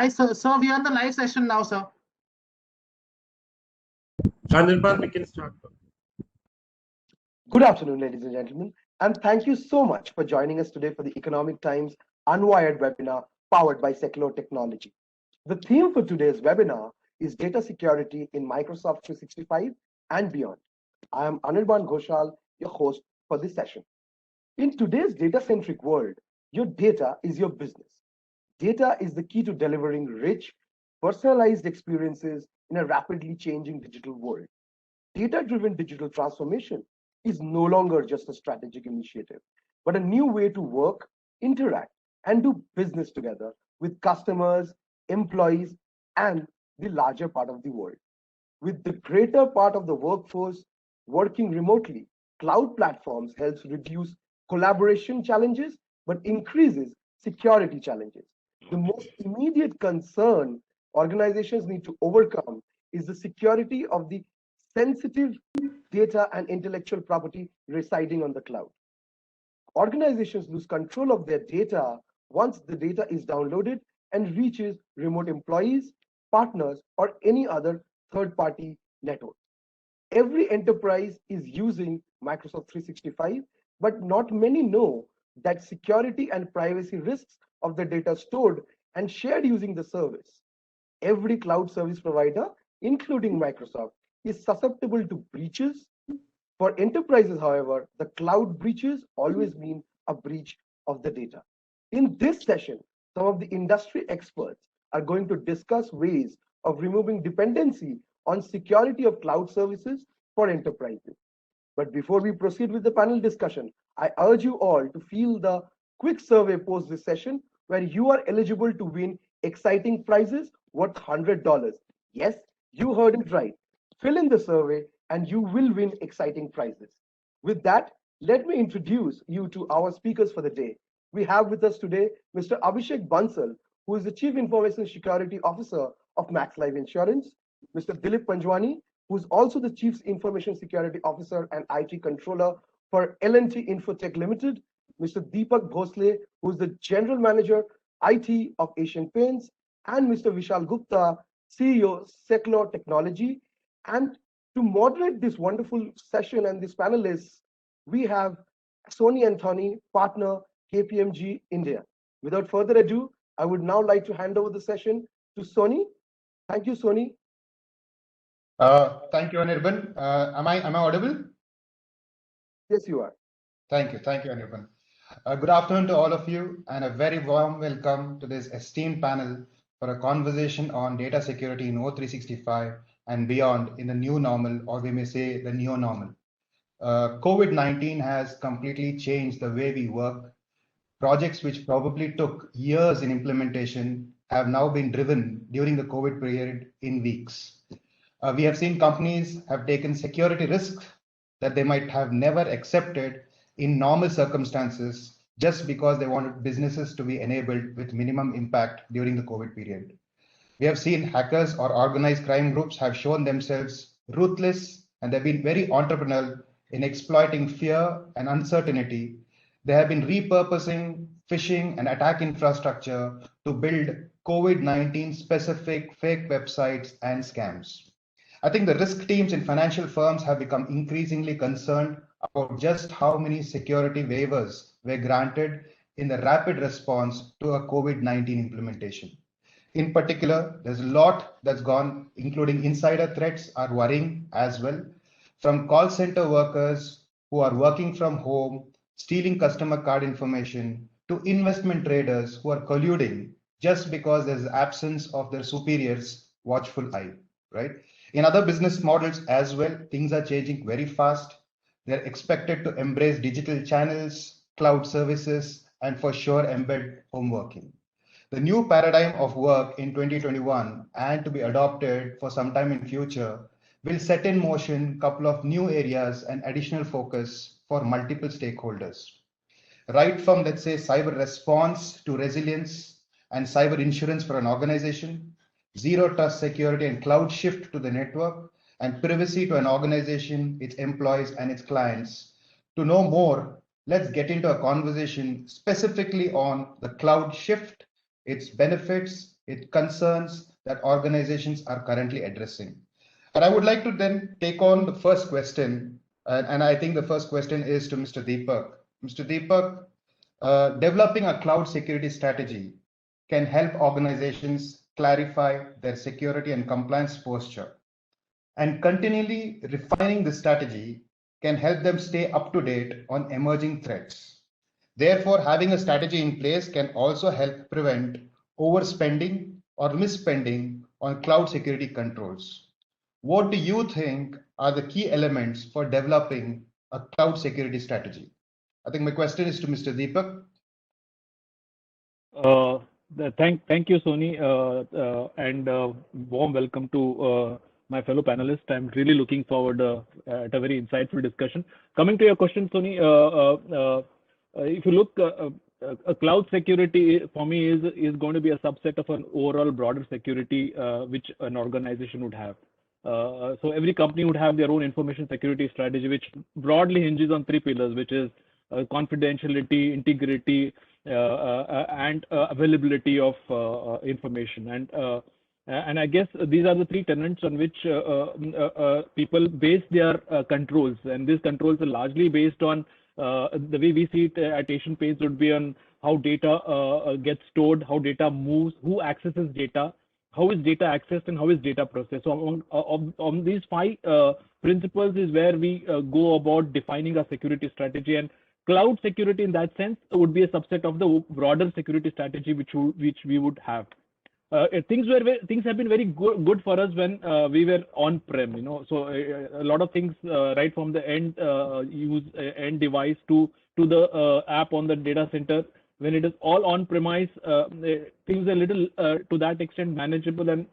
Hi, sir. So we are on the live session now, sir. Anirban, we can start. Good afternoon, ladies and gentlemen, and thank you so much for joining us today for the Economic Times Unwired webinar powered by Secular Technology. The theme for today's webinar is data security in Microsoft 365 and beyond. I am Anirban Ghoshal, your host for this session. In today's data-centric world, your data is your business. Data is the key to delivering rich, personalized experiences in a rapidly changing digital world. Data-driven digital transformation is no longer just a strategic initiative, but a new way to work, interact, and do business together with customers, employees, and the larger part of the world. With the greater part of the workforce working remotely, cloud platforms helps reduce collaboration challenges, but increases security challenges. The most immediate concern organizations need to overcome is the security of the sensitive data and intellectual property residing on the cloud. Organizations lose control of their data once the data is downloaded and reaches remote employees, partners, or any other third-party network. Every enterprise is using Microsoft 365, but not many know that security and privacy risks of the data stored and shared using the service. Every cloud service provider, including Microsoft, is susceptible to breaches. For enterprises, however, the cloud breaches always mean a breach of the data. In this session, some of the industry experts are going to discuss ways of removing dependency on security of cloud services for enterprises. But before we proceed with the panel discussion, I urge you all to fill the quick survey post this session where you are eligible to win exciting prizes worth $100. Yes, you heard it right. Fill in the survey and you will win exciting prizes. With that, let me introduce you to our speakers for the day. We have with us today Mr. Abhishek Bansal, who is the Chief Information Security Officer of Max Life Insurance, Mr. Dilip Panjwani, who is also the Chief Information Security Officer and IT Controller for L&T Infotech Limited, Mr. Deepak Bhosle, who is the General Manager, IT of Asian Paints, and Mr. Vishal Gupta, CEO, Secular Technology. And to moderate this wonderful session and these panelists, we have Sony Anthony, partner, KPMG India. Without further ado, I would now like to hand over the session to Sony. Thank you, Sony. Thank you, Anirban. Am I audible? Yes, you are. Thank you, Anirban. Good afternoon to all of you, and a very warm welcome to this esteemed panel for a conversation on data security in O365 and beyond in the new normal, or we may say the neo normal. COVID-19 has completely changed the way we work. Projects which probably took years in implementation have now been driven during the COVID period in weeks. We have seen companies have taken security risks that they might have never accepted in normal circumstances just because they wanted businesses to be enabled with minimum impact during the COVID period. We have seen hackers or organized crime groups have shown themselves ruthless, and they've been very entrepreneurial in exploiting fear and uncertainty. They have been repurposing phishing and attack infrastructure to build COVID-19 specific fake websites and scams. I think the risk teams in financial firms have become increasingly concerned about just how many security waivers were granted in the rapid response to a COVID-19 implementation. In particular, there's a lot that's gone, including insider threats are worrying as well, from call center workers who are working from home, stealing customer card information, to investment traders who are colluding just because there's absence of their superiors' watchful eye, right? In other business models as well, things are changing very fast. They're expected to embrace digital channels, cloud services, and for sure embed home working. The new paradigm of work in 2021 and to be adopted for some time in future will set in motion a couple of new areas and additional focus for multiple stakeholders. Right from, let's say, cyber response to resilience and cyber insurance for an organization, zero trust security and cloud shift to the network, and privacy to an organization, its employees, and its clients. To know more, let's get into a conversation specifically on the cloud shift, its benefits, concerns that organizations are currently addressing. And I would like to then take on the first question, and I think the first question is to Mr. Deepak. Mr. Deepak, developing a cloud security strategy can help organizations clarify their security and compliance posture. And continually refining the strategy can help them stay up to date on emerging threats. Therefore, having a strategy in place can also help prevent overspending or misspending on cloud security controls. What do you think are the key elements for developing a cloud security strategy? I think my question is to Mr. Deepak. Thank you, Sony, and warm welcome to my fellow panelists. I'm really looking forward at a very insightful discussion. Coming to your question, Sony, if you look, a cloud security for me is going to be a subset of an overall broader security which an organization would have. So every company would have their own information security strategy, which broadly hinges on three pillars, which is confidentiality, integrity, and availability of information. And I guess these are the three tenets on which people base their controls. And these controls are largely based on the way we see it at Asian Paints would be on how data gets stored, how data moves, who accesses data, how is data accessed, and how is data processed. So on these five principles is where we go about defining a security strategy. And cloud security in that sense would be a subset of the broader security strategy which we would have. Things have been very good for us when we were on-prem, you know. So a lot of things right from the end end device to the app on the data center. When it is all on-premise, things are a little to that extent manageable and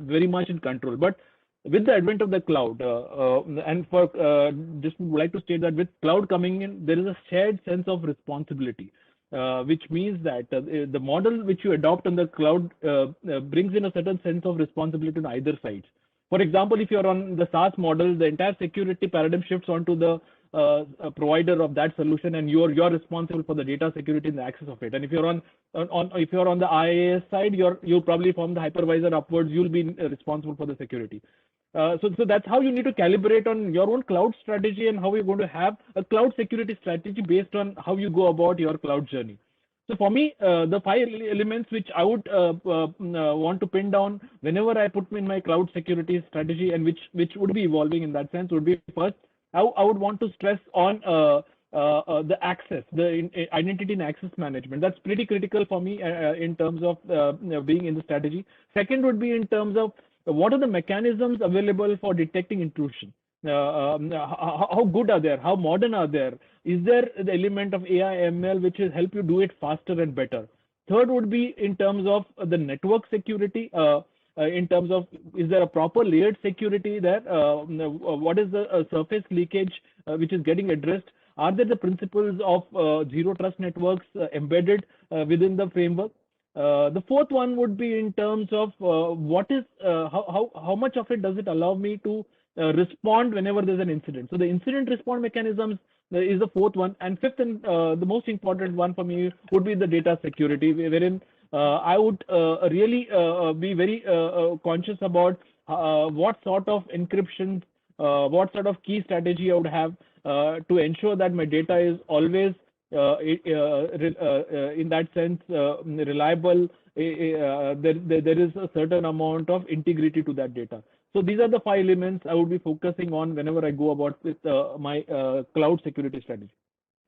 very much in control. But with the advent of the cloud, and for just would like to state that with cloud coming in, there is a shared sense of responsibility, which means that the model which you adopt on the cloud brings in a certain sense of responsibility on either side. For example, if you're on the SaaS model, the entire security paradigm shifts onto the provider of that solution, and you're responsible for the data security and the access of it. And if you're on the IaaS side, you'll probably from the hypervisor upwards, you'll be responsible for the security. So that's how you need to calibrate on your own cloud strategy and how you're going to have a cloud security strategy based on how you go about your cloud journey. So for me, the five elements which I would want to pin down whenever I put in my cloud security strategy, and which would be evolving in that sense, would be first, I would want to stress on the access, the identity and access management. That's pretty critical for me in terms of being in the strategy. Second would be in terms of what are the mechanisms available for detecting intrusion? How good are they? How modern are they? Is there the element of AI ML which will help you do it faster and better? Third would be in terms of the network security. In terms of, is there a proper layered security there? What is the surface leakage which is getting addressed? Are there the principles of zero trust networks embedded within the framework? The fourth one would be in terms of what is how much of it does it allow me to respond whenever there's an incident. So the incident response mechanisms is the fourth one, and fifth and the most important one for me would be the data security, wherein I would really be very conscious about what sort of encryption, what sort of key strategy I would have to ensure that my data is always in that sense reliable. There is a certain amount of integrity to that data. So these are the five elements I would be focusing on whenever I go about with my cloud security strategy.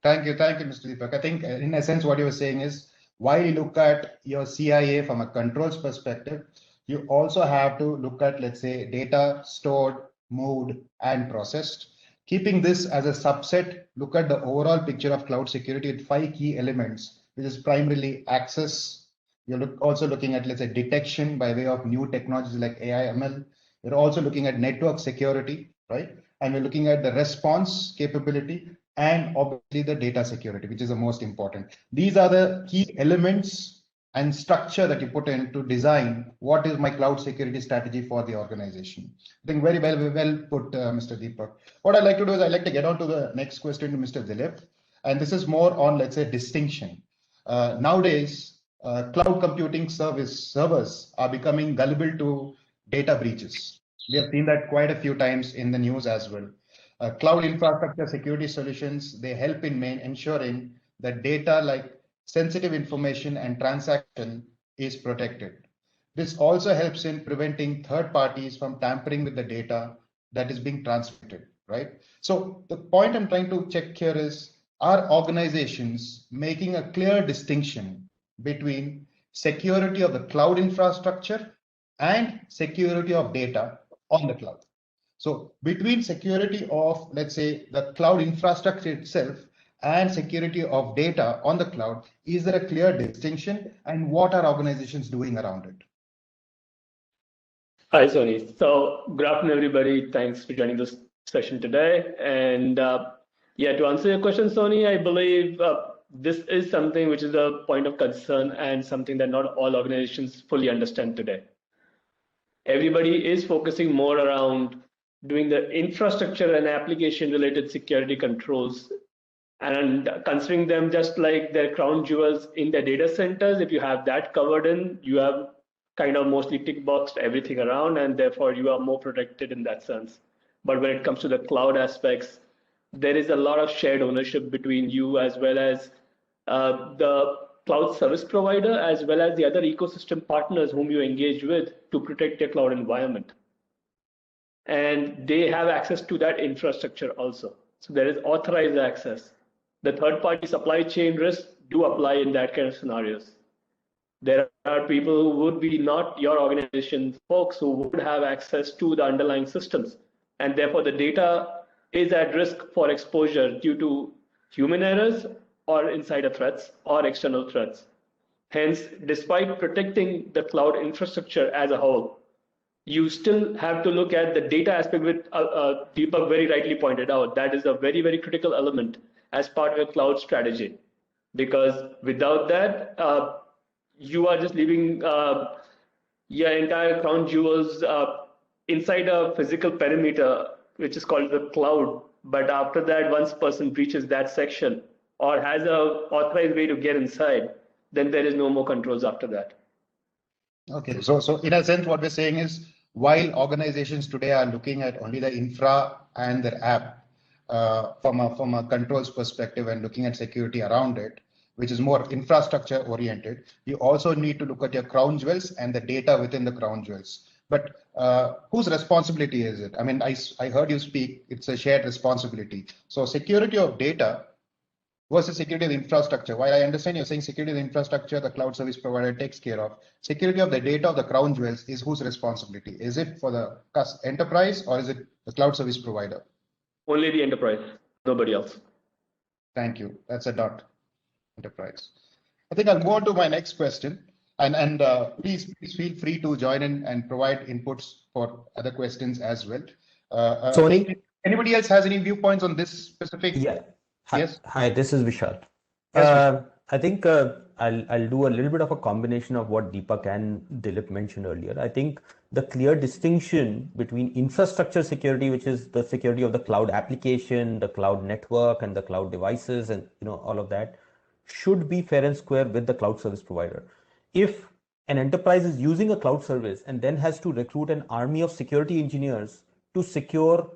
Thank you, Mr. Deepak. I think in essence what you were saying is, while you look at your CIA from a controls perspective, you also have to look at, let's say, data stored, moved, and processed. Keeping this as a subset, look at the overall picture of cloud security with five key elements, which is primarily access. You're also looking at, let's say, detection by way of new technologies like AI, ML. You're also looking at network security, right? And we're looking at the response capability and obviously the data security, which is the most important. These are the key elements and structure that you put in to design what is my cloud security strategy for the organization. I think very well put, Mr. Deepak. What I'd like to do is I'd like to get on to the next question to Mr. Dilip. And this is more on, let's say, distinction. Nowadays, cloud computing servers are becoming gullible to data breaches. We have seen that quite a few times in the news as well. Cloud infrastructure security solutions, they help in ensuring that data like sensitive information and transaction is protected. This also helps in preventing third parties from tampering with the data that is being transmitted, right? So the point I'm trying to check here is, are organizations making a clear distinction between security of the cloud infrastructure and security of data on the cloud? So between security of, let's say, the cloud infrastructure itself and security of data on the cloud, is there a clear distinction, and what are organizations doing around it? Hi, Sony. So good afternoon, everybody. Thanks for joining this session today. And yeah, to answer your question, Sony, I believe this is something which is a point of concern and something that not all organizations fully understand today. Everybody is focusing more around doing the infrastructure and application related security controls and considering them just like their crown jewels in their data centers. If you have that covered in, you have kind of mostly tick boxed everything around, and therefore you are more protected in that sense. But when it comes to the cloud aspects, there is a lot of shared ownership between you as well as the cloud service provider, as well as the other ecosystem partners whom you engage with to protect your cloud environment. And they have access to that infrastructure also. So there is authorized access. The third-party supply chain risks do apply in that kind of scenarios. There are people who would be not your organization folks who would have access to the underlying systems. And therefore, the data is at risk for exposure due to human errors or insider threats or external threats. Hence, despite protecting the cloud infrastructure as a whole, you still have to look at the data aspect, which Deepak very rightly pointed out. That is a very, very critical element as part of your cloud strategy. Because without that, you are just leaving your entire crown jewels inside a physical perimeter, which is called the cloud. But after that, once person breaches that section or has an authorized way to get inside, then there is no more controls after that. Okay, so in a sense, what we're saying is, while organizations today are looking at only the infra and their app from a controls perspective and looking at security around it, which is more infrastructure oriented, you also need to look at your crown jewels and the data within the crown jewels. But whose responsibility is it? I mean, I heard you speak, it's a shared responsibility. So security of data versus security of the infrastructure. While I understand you're saying security of the infrastructure, the cloud service provider takes care of, security of the data of the crown jewels is whose responsibility? Is it for the enterprise or is it the cloud service provider? Only the enterprise, nobody else. Thank you. That's a dot. Enterprise. I think I'll move on to my next question, and please feel free to join in and provide inputs for other questions as well. Sony, anybody else has any viewpoints on this specific? yeah. Hi, Yes. hi, this is Vishal. Yes, I think I'll do a little bit of a combination of what Deepak and Dilip mentioned earlier. I think the clear distinction between infrastructure security, which is the security of the cloud application, the cloud network, and the cloud devices, and all of that, should be fair and square with the cloud service provider. If an enterprise is using a cloud service and then has to recruit an army of security engineers to secure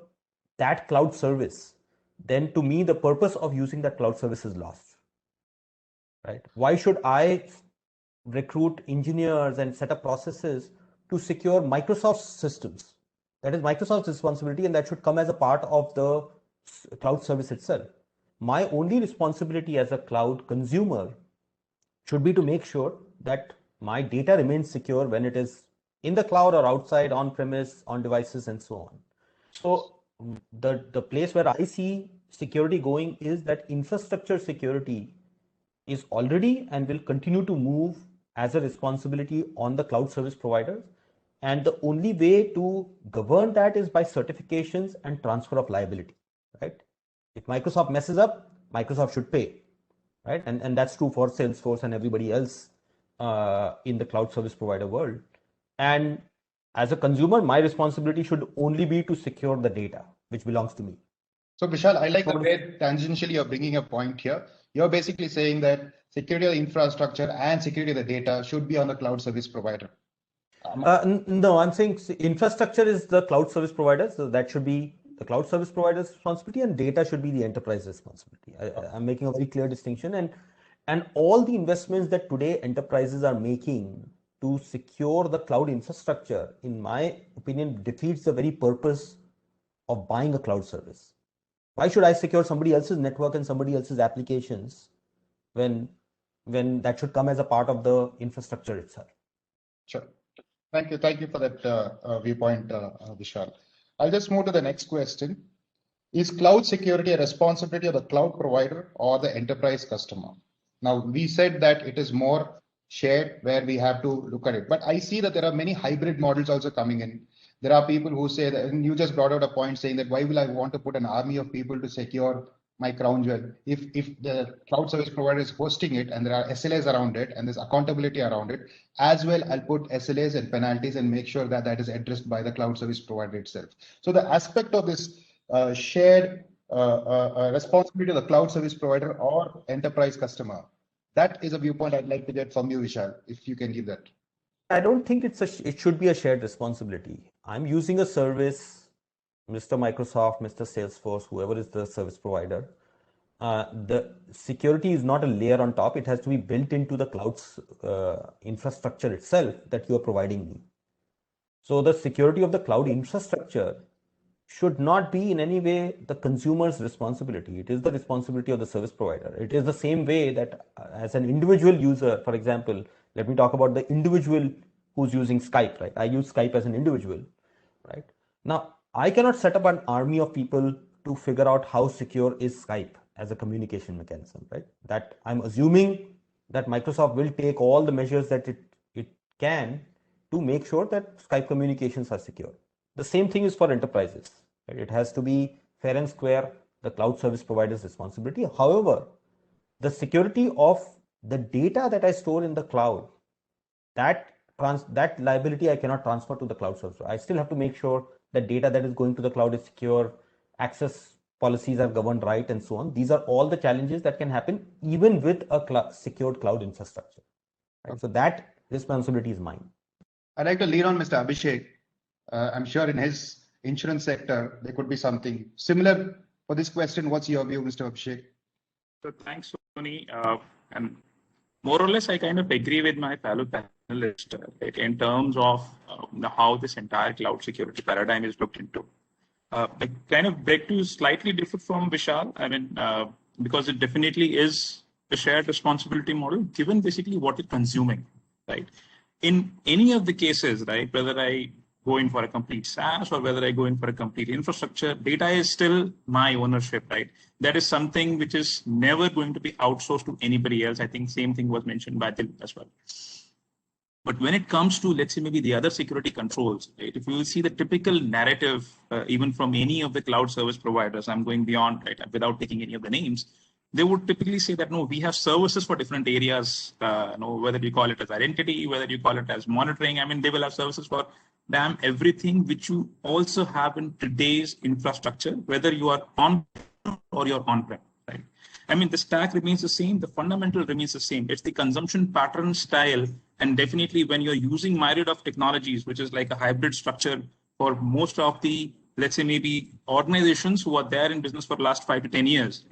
that cloud service, then to me, the purpose of using that cloud service is lost, right? Why should I recruit engineers and set up processes to secure Microsoft's systems? That is Microsoft's responsibility, and that should come as a part of the cloud service itself. My only responsibility as a cloud consumer should be to make sure that my data remains secure when it is in the cloud or outside, on premise, on devices, and so on. So the place where I see security going is that infrastructure security is already and will continue to move as a responsibility on the cloud service providers. And the only way to govern that is by certifications and transfer of liability, right? If Microsoft messes up, Microsoft should pay, right? And that's true for Salesforce and everybody else in the cloud service provider world. And as a consumer, my responsibility should only be to secure the data, which belongs to me. So Vishal, I like the way tangentially you're bringing a point here. You're basically saying that security of the infrastructure and security of the data should be on the cloud service provider? No, I'm saying infrastructure is the cloud service provider, so that should be the cloud service provider's responsibility, and data should be the enterprise responsibility. I'm making a very clear distinction, and all the investments that today enterprises are making to secure the cloud infrastructure, in my opinion, defeats the very purpose of buying a cloud service. Why should I secure somebody else's network and somebody else's applications when that should come as a part of the infrastructure itself? Sure. Thank you for that viewpoint, Vishal. I'll just move to the next question. Is cloud security a responsibility of the cloud provider or the enterprise customer? Now, we said that it is more shared where we have to look at it, but I see that there are many hybrid models also coming in. There are people who say that, and you just brought out a point saying that why will I want to put an army of people to secure my crown jewel if the cloud service provider is hosting it and there are SLAs around it and there's accountability around it as well. I'll put SLAs and penalties and make sure that that is addressed by the cloud service provider itself. So the aspect of this shared responsibility of the cloud service provider or enterprise customer, that is a viewpoint I'd like to get from you, Vishal, if you can give that. I don't think it should be a shared responsibility. I'm using a service, Mr. Microsoft, Mr. Salesforce, whoever is the service provider. The security is not a layer on top. It has to be built into the cloud's infrastructure itself that you are providing me. So the security of the cloud infrastructure should not be in any way the consumer's responsibility. It is the responsibility of the service provider. It is the same way that as an individual user, for example, let me talk about the individual who's using Skype, right? I use Skype as an individual, right? Now, I cannot set up an army of people to figure out how secure is Skype as a communication mechanism, right? That I'm assuming that Microsoft will take all the measures that it can to make sure that Skype communications are secure. The same thing is for enterprises, right? It has to be fair and square, the cloud service provider's responsibility. However, the security of the data that I store in the cloud, that liability I cannot transfer to the cloud service. I still have to make sure that data that is going to the cloud is secure, access policies are governed right, and so on. These are all the challenges that can happen even with a secured cloud infrastructure. Right? So that responsibility is mine. I'd like to lean on Mr. Abhishek. I'm sure in his insurance sector, there could be something similar for this question. What's your view, Mr. Abhishek? So thanks, Tony. And more or less, I kind of agree with my fellow panelists in terms of how this entire cloud security paradigm is looked into. I kind of beg to slightly differ from Vishal. I mean, because it definitely is a shared responsibility model, given basically what it's consuming, right? In any of the cases, right, whether I go in for a complete SaaS or whether I go in for a complete infrastructure, data is still my ownership, right? That is something which is never going to be outsourced to anybody else. I think same thing was mentioned by Dilip as well. But when it comes to, let's say, maybe the other security controls, right? If you see the typical narrative, even from any of the cloud service providers, I'm going beyond, right, without taking any of the names, they would typically say that, no, we have services for different areas, whether you call it as identity, whether you call it as monitoring. I mean, they will have services for damn everything, which you also have in today's infrastructure, whether you are on or you're on-prem, right? I mean, the stack remains the same, the fundamental remains the same. It's the consumption pattern style. And definitely when you're using myriad of technologies, which is like a hybrid structure for most of the, let's say, maybe organizations who are there in business for the last 5 to 10 years,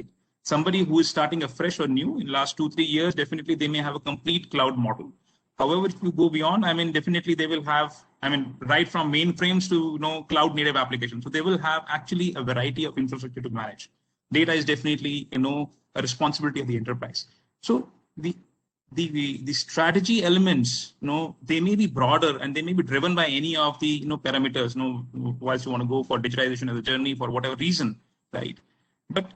somebody who is starting afresh or new in the last 2-3 years, definitely they may have a complete cloud model. However, if you go beyond, I mean, definitely they will have, I mean, right from mainframes to, cloud native applications. So they will have actually a variety of infrastructure to manage. Data is definitely, a responsibility of the enterprise. So the strategy elements, they may be broader and they may be driven by any of the, parameters, whilst you want to go for digitization as a journey for whatever reason, right? But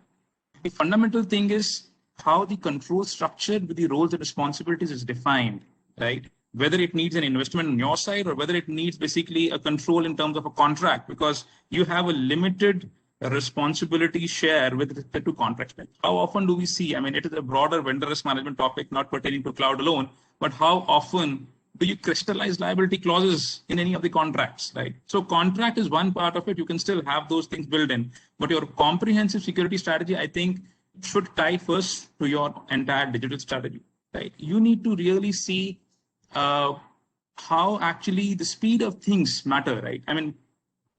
the fundamental thing is how the control structure with the roles and responsibilities is defined, right? Whether it needs an investment on your side or whether it needs basically a control in terms of a contract, because you have a limited responsibility share with respect to contracts. How often do we see, I mean, it is a broader vendor risk management topic, not pertaining to cloud alone, but how often do you crystallize liability clauses in any of the contracts, right? So contract is one part of it. You can still have those things built in, but your comprehensive security strategy, I think, should tie first to your entire digital strategy. right? You need to really see how actually the speed of things matter, right? I mean,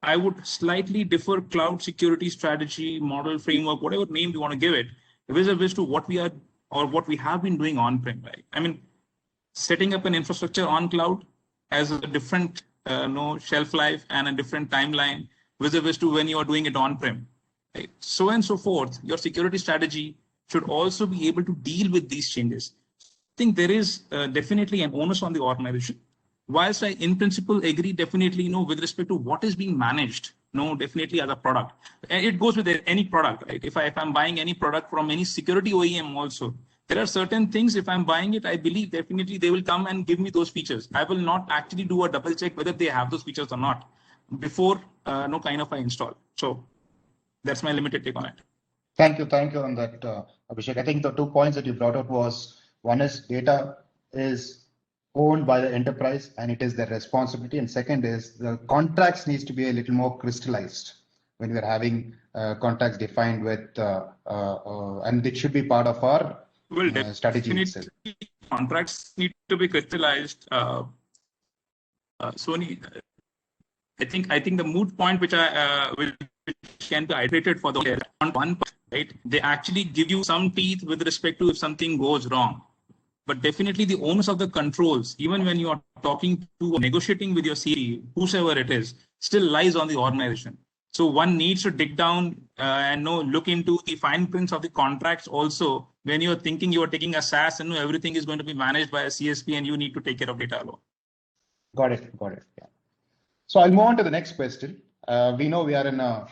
I would slightly differ cloud security strategy, model, framework, whatever name you want to give it, vis-a-vis to what we are or what we have been doing on-prem, right? I mean, setting up an infrastructure on cloud has a different shelf life and a different timeline vis-a-vis to when you are doing it on-prem, right? So and so forth. Your security strategy should also be able to deal with these changes. I think there is definitely an onus on the organization. Whilst I, in principle, agree definitely, with respect to what is being managed, definitely as a product. And it goes with any product, right? If I'm buying any product from any security OEM also, there are certain things, if I'm buying it, I believe definitely they will come and give me those features. I will not actually do a double check whether they have those features or not before I install. So that's my limited take on it. Thank you on that, Abhishek. I think the 2 points that you brought up was, one is data is owned by the enterprise and it is their responsibility, and second is the contracts needs to be a little more crystallized when we're having contracts defined with, and it should be part of our strategy itself. Contracts need to be crystallized. Sony, I think the moot point which can be iterated for the on one part, right? They actually give you some teeth with respect to if something goes wrong. But definitely the onus of the controls, even when you are talking to or negotiating with your CE, whosoever it is, still lies on the organization. So one needs to dig down and look into the fine prints of the contracts also when you're thinking you are taking a SaaS and everything is going to be managed by a CSP and you need to take care of data alone. Got it. Yeah. So I'll move on to the next question. We know we are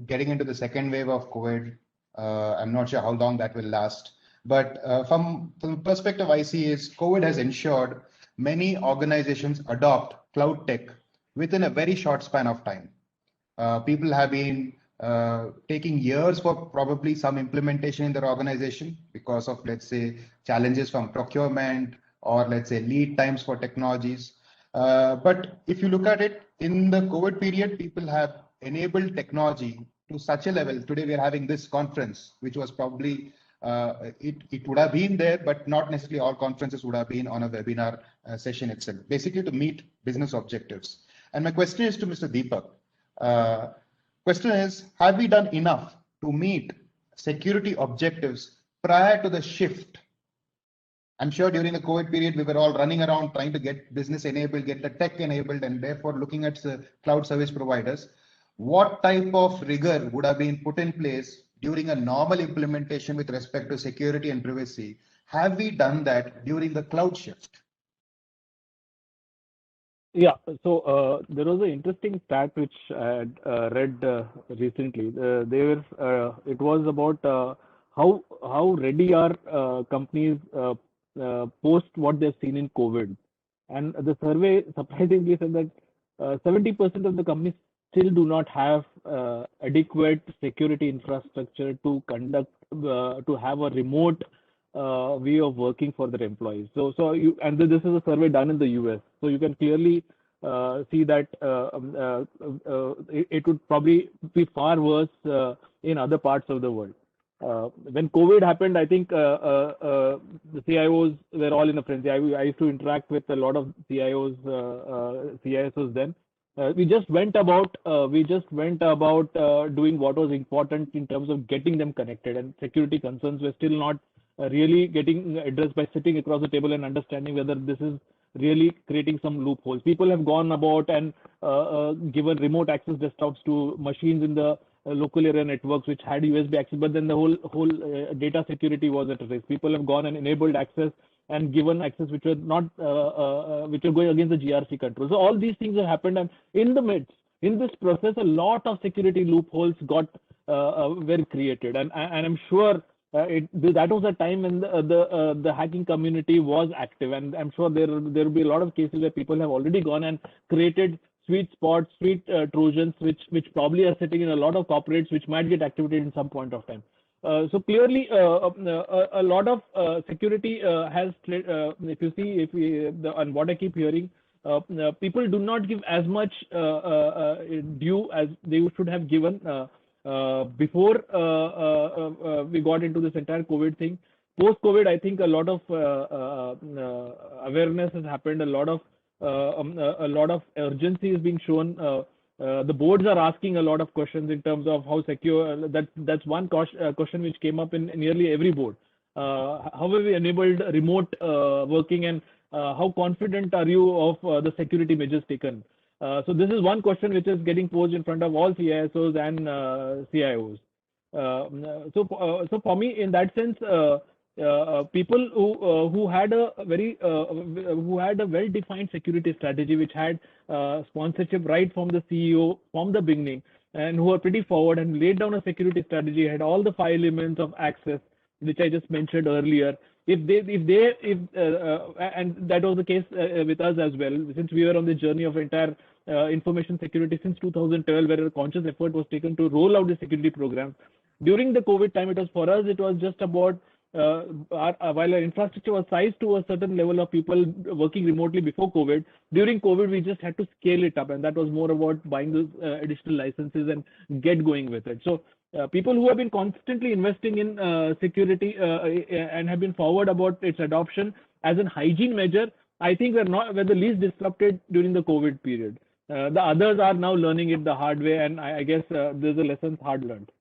getting into the second wave of COVID. I'm not sure how long that will last. But from the perspective I see is COVID has ensured many organizations adopt cloud tech within a very short span of time. People have been taking years for probably some implementation in their organization because of, let's say, challenges from procurement or, let's say, lead times for technologies. But if you look at it, in the COVID period, people have enabled technology to such a level. Today, we are having this conference, which was probably it would have been there, but not necessarily all conferences would have been on a webinar session itself, basically to meet business objectives. And my question is to Mr. Deepak. Question is, have we done enough to meet security objectives prior to the shift? I'm sure during the COVID period, we were all running around trying to get business enabled, get the tech enabled, and therefore looking at the cloud service providers. What type of rigor would have been put in place during a normal implementation with respect to security and privacy? Have we done that during the cloud shift? Yeah, so there was an interesting stat which I had read recently. It was about how ready are companies post what they've seen in COVID. And the survey surprisingly said that 70% of the companies still do not have adequate security infrastructure to conduct, to have a remote way of working for their employees. And this is a survey done in the US. So you can clearly see that it would probably be far worse in other parts of the world. When COVID happened, I think the CIOs were all in a frenzy. I used to interact with a lot of CIOs, CISOs then. We just went about doing what was important in terms of getting them connected, and security concerns were still not really getting addressed by sitting across the table and understanding whether this is really creating some loopholes. People have gone about and given remote access desktops to machines in the local area networks which had USB access, but then the whole data security was at risk. People have gone and enabled access and given access which were not which were going against the GRC controls. So all these things have happened, and in this process, a lot of security loopholes were created, and I'm sure that was a time when the hacking community was active, and I'm sure there will be a lot of cases where people have already gone and created sweet spots, sweet trojans, which probably are sitting in a lot of corporates, which might get activated in some point of time. So clearly, a lot of security has. If you see, and what I keep hearing, people do not give as much due as they should have given before we got into this entire COVID thing. post-COVID, I think a lot of awareness has happened. A lot of urgency is being shown. The boards are asking a lot of questions in terms of how secure. That's one question which came up in nearly every board. How have we enabled remote working, and how confident are you of the security measures taken? So this is one question which is getting posed in front of all CISOs and CIOs. So for me, in that sense, people who had a well-defined security strategy, which had sponsorship right from the CEO from the beginning, and who are pretty forward and laid down a security strategy, had all the 5 elements of access, which I just mentioned earlier. And that was the case with us as well, since we were on the journey of entire information security since 2012, where a conscious effort was taken to roll out the security program. During the COVID time, it was just about while our infrastructure was sized to a certain level of people working remotely before COVID, during COVID, we just had to scale it up. And that was more about buying those additional licenses and get going with it. So people who have been constantly investing in security and have been forward about its adoption as a hygiene measure, I think were the least disrupted during the COVID period. The others are now learning it the hard way, and I guess there's a lesson hard learned.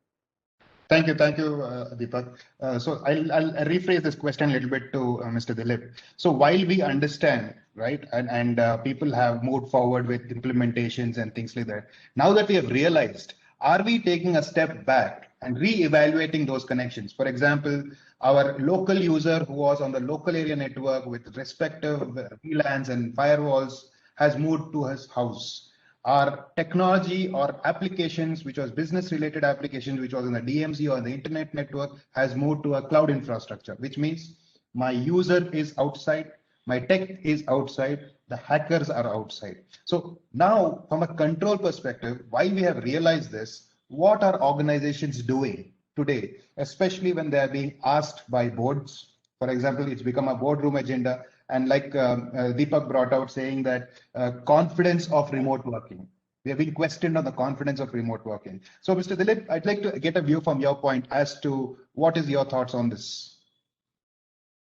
Thank you, Deepak. So I'll rephrase this question a little bit to Mr. Dilip. So while we understand, right, and people have moved forward with implementations and things like that, now that we have realized, are we taking a step back and re-evaluating those connections? For example, our local user who was on the local area network with respective VLANs and firewalls has moved to his house. Our technology or applications, which was business-related applications, which was in the DMZ or the internet network, has moved to a cloud infrastructure, which means my user is outside, my tech is outside, the hackers are outside. So now, from a control perspective, while we have realized this, what are organizations doing today, especially when they are being asked by boards? For example, it's become a boardroom agenda. And like Deepak brought out, saying that confidence of remote working. We have been questioned on the confidence of remote working. So Mr. Dilip, I'd like to get a view from your point as to what is your thoughts on this?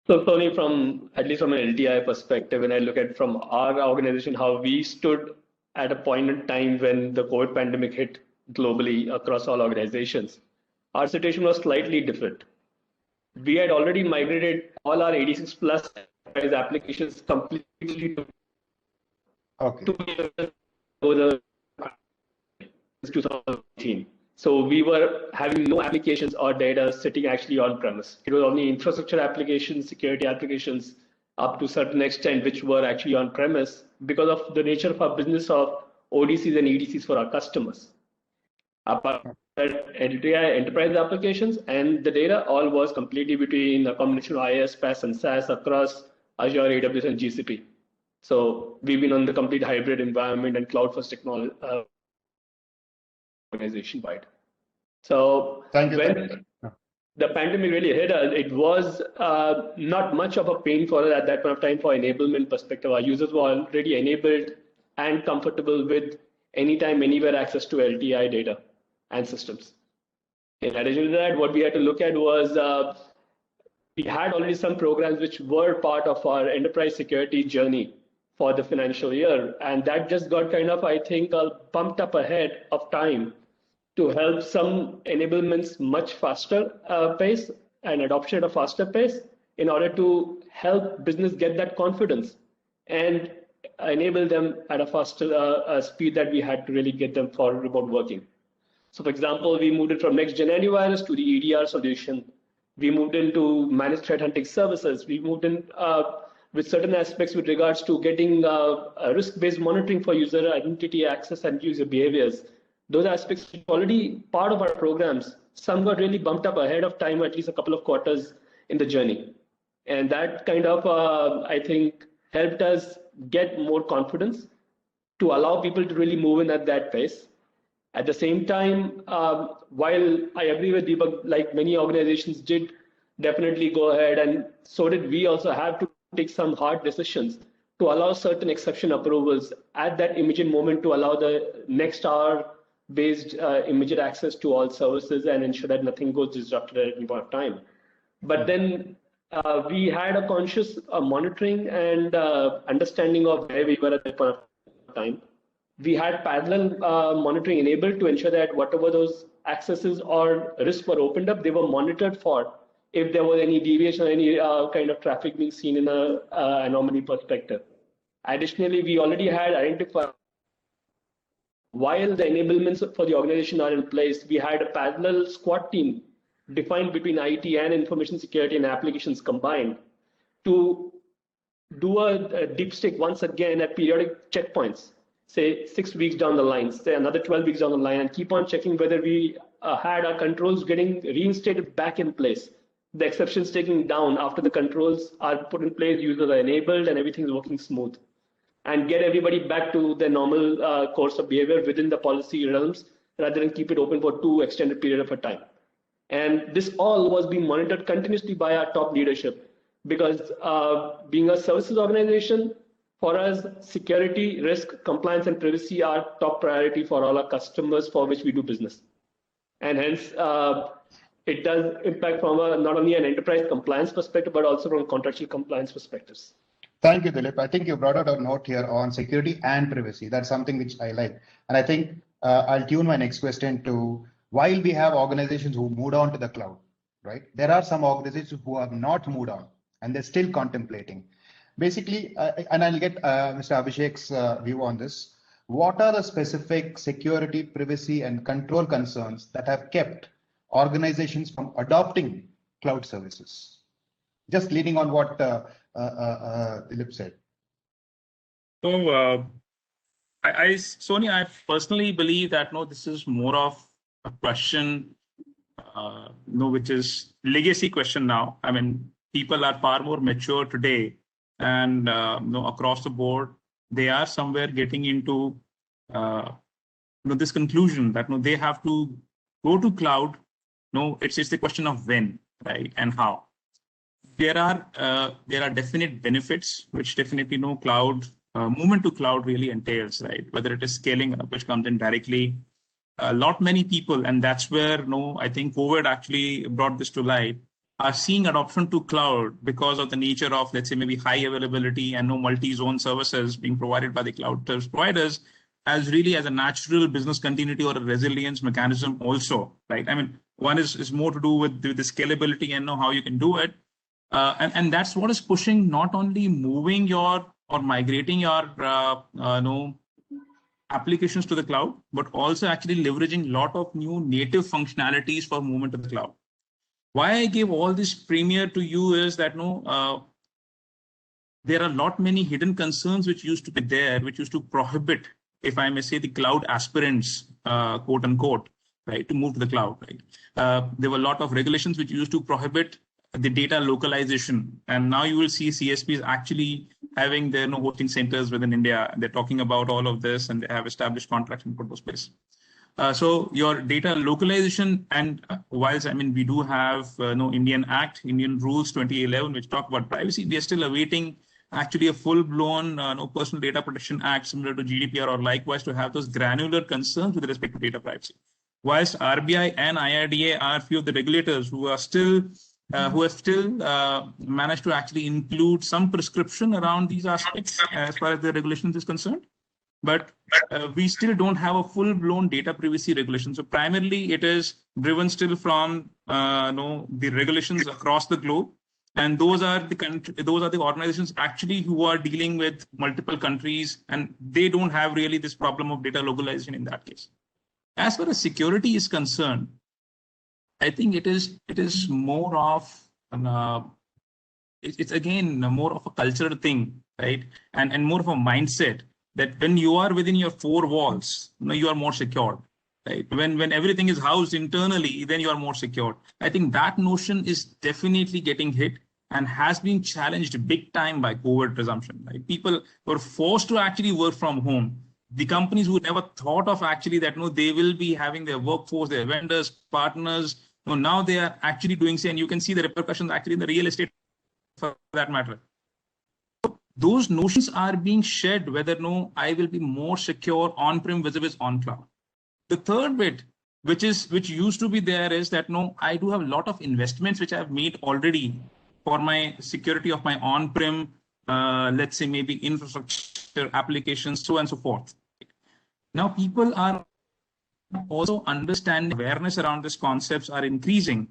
So Tony, at least from an LTI perspective, when I look at from our organization, how we stood at a point in time when the COVID pandemic hit globally across all organizations, our situation was slightly different. We had already migrated all our 86 plus applications completely to 2018. So we were having no applications or data sitting actually on premise. It was only infrastructure applications, security applications up to a certain extent, which were actually on premise because of the nature of our business of ODCs and EDCs for our customers. Enterprise applications and the data all was completely between a combination of IaaS, PaaS, and SaaS across Azure, AWS, and GCP. So we've been on the complete hybrid environment and cloud-first technology organization-wide. So when the pandemic really hit us, it was not much of a pain for us at that point of time for enablement perspective. Our users were already enabled and comfortable with anytime, anywhere access to LTI data and systems. In addition to that, what we had to look at was we had already some programs which were part of our enterprise security journey for the financial year. And that just got kind of, I think, pumped up ahead of time to help some enablements much faster pace and adoption at a faster pace in order to help business get that confidence and enable them at a faster speed that we had to really get them for remote working. So for example, we moved it from next-gen antivirus to the EDR solution. We moved into managed threat hunting services. We moved in with certain aspects with regards to getting risk-based monitoring for user identity access and user behaviors. Those aspects are already part of our programs. Some got really bumped up ahead of time, at least a couple of quarters in the journey. And that kind of, I think, helped us get more confidence to allow people to really move in at that pace. At the same time, while I agree with Deepak, like many organizations did definitely go ahead, and so did we also have to take some hard decisions to allow certain exception approvals at that immediate moment to allow the next hour based immediate access to all services and ensure that nothing goes disrupted at any point of time. But then we had a conscious monitoring and understanding of where we were at that point of time. We had parallel monitoring enabled to ensure that whatever those accesses or risks were opened up, they were monitored for if there was any deviation or any kind of traffic being seen in an anomaly perspective. Additionally, we already had identified, while the enablements for the organization are in place, we had a parallel squad team defined between IT and information security and applications combined to do a dipstick once again at periodic checkpoints, say 6 weeks down the line, say another 12 weeks down the line, and keep on checking whether we had our controls getting reinstated back in place. The exceptions taken down after the controls are put in place, users are enabled, and everything is working smooth. And get everybody back to their normal course of behavior within the policy realms, rather than keep it open for too extended period of a time. And this all was being monitored continuously by our top leadership, because being a services organization, for us, security, risk, compliance, and privacy are top priority for all our customers for which we do business. And hence, it does impact from not only an enterprise compliance perspective, but also from contractual compliance perspectives. Thank you, Dilip. I think you brought out a note here on security and privacy. That's something which I like. And I think I'll tune my next question to, while we have organizations who moved on to the cloud, right? There are some organizations who have not moved on and they're still contemplating. Basically, and I'll get Mr. Abhishek's view on this. What are the specific security, privacy, and control concerns that have kept organizations from adopting cloud services? Just leading on what Dilip said. So, Sony, I personally believe that this is more of a question, which is legacy question now. I mean, people are far more mature today, and across the board, they are somewhere getting into this conclusion that they have to go to cloud. It's the question of when, right, and how. There are definite benefits which definitely cloud movement to cloud really entails, right? Whether it is scaling up, which comes in directly, many people, and that's where I think COVID actually brought this to light, are seeing adoption to cloud because of the nature of, let's say, maybe high availability and multi-zone services being provided by the cloud service providers as really as a natural business continuity or a resilience mechanism also, right? I mean, one is more to do with the scalability and how you can do it. And that's what is pushing not only moving your or migrating your applications to the cloud, but also actually leveraging a lot of new native functionalities for movement to the cloud. Why I give all this premiere to you is that there are many hidden concerns which used to be there, which used to prohibit, if I may say, the cloud aspirants, quote unquote, right, to move to the cloud. Right? There were a lot of regulations which used to prohibit the data localization, and now you will see CSPs actually having their hosting centers within India. They're talking about all of this, and they have established contracts in put space. So your data localization, and whilst we do have Indian Act, Indian Rules 2011, which talk about privacy, we are still awaiting actually a full-blown Personal Data Protection Act similar to GDPR or likewise to have those granular concerns with respect to data privacy. Whilst RBI and IRDA are few of the regulators who are still who have still managed to actually include some prescription around these aspects as far as the regulations is concerned. But we still don't have a full-blown data privacy regulation. So primarily it is driven still from the regulations across the globe. And those are the organizations actually who are dealing with multiple countries, and they don't have really this problem of data localization in that case. As far as security is concerned, I think it is more of it's again more of a cultural thing, right? And more of a mindset that when you are within your four walls, you are more secure, right? When everything is housed internally, then you are more secure. I think that notion is definitely getting hit and has been challenged big time by COVID resumption. Right? People were forced to actually work from home. The companies who never thought of actually that they will be having their workforce, their vendors, partners. Now they are actually doing so, and you can see the repercussions actually in the real estate for that matter. Those notions are being shed whether I will be more secure on-prem vis-a-vis on-cloud. The third bit, which used to be there, is that I do have a lot of investments which I have made already for my security of my on-prem, let's say maybe infrastructure applications, so on and so forth. Now people are also understanding, awareness around these concepts are increasing,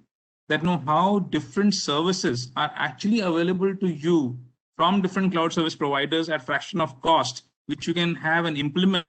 that know how different services are actually available to you from different cloud service providers at fraction of cost, which you can have and implement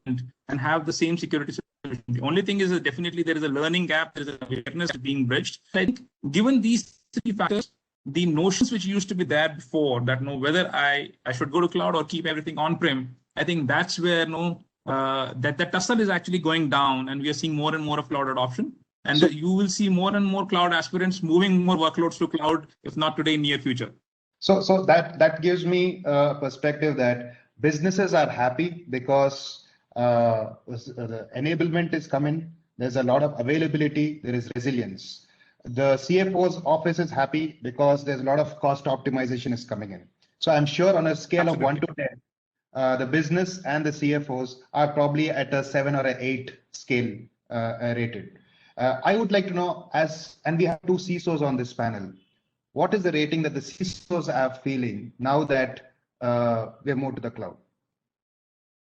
and have the same security solution. The only thing is that definitely there is a learning gap, there is an awareness being bridged. I think given these three factors, the notions which used to be there before, that whether I should go to cloud or keep everything on-prem, I think that's where that tussle is actually going down, and we are seeing more and more of cloud adoption. And you will see more and more cloud aspirants moving more workloads to cloud, if not today, near future. So that gives me a perspective that businesses are happy because the enablement is coming. There's a lot of availability. There is resilience. The CFO's office is happy because there's a lot of cost optimization is coming in. So I'm sure on a scale of 1 to 10, the business and the CFOs are probably at a 7 or an 8 scale rated. I would like to know, and we have 2 CISOs on this panel, what is the rating that the CISOs are feeling now that we have moved to the cloud?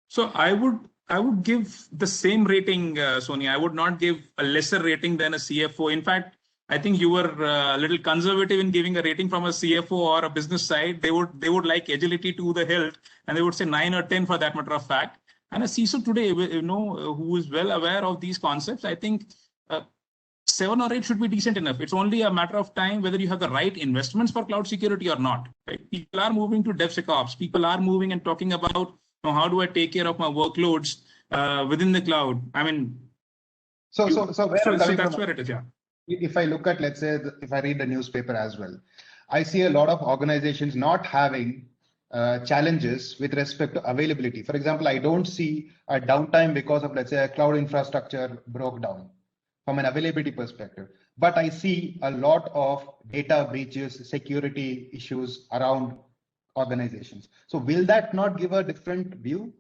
So I would give the same rating, Sony. I would not give a lesser rating than a CFO. In fact, I think you were a little conservative in giving a rating from a CFO or a business side. They would like agility to the hilt, and they would say 9 or 10 for that matter of fact. And a CISO today, who is well aware of these concepts, I think 7 or 8 should be decent enough. It's only a matter of time whether you have the right investments for cloud security or not. Right? People are moving to DevSecOps. People are moving and talking about how do I take care of my workloads within the cloud. I mean, so that's where it is. Yeah. If I look at, let's say, if I read the newspaper as well, I see a lot of organizations not having challenges with respect to availability. For example, I don't see a downtime because of, let's say, a cloud infrastructure broke down from an availability perspective. But I see a lot of data breaches, security issues around organizations. So will that not give a different view?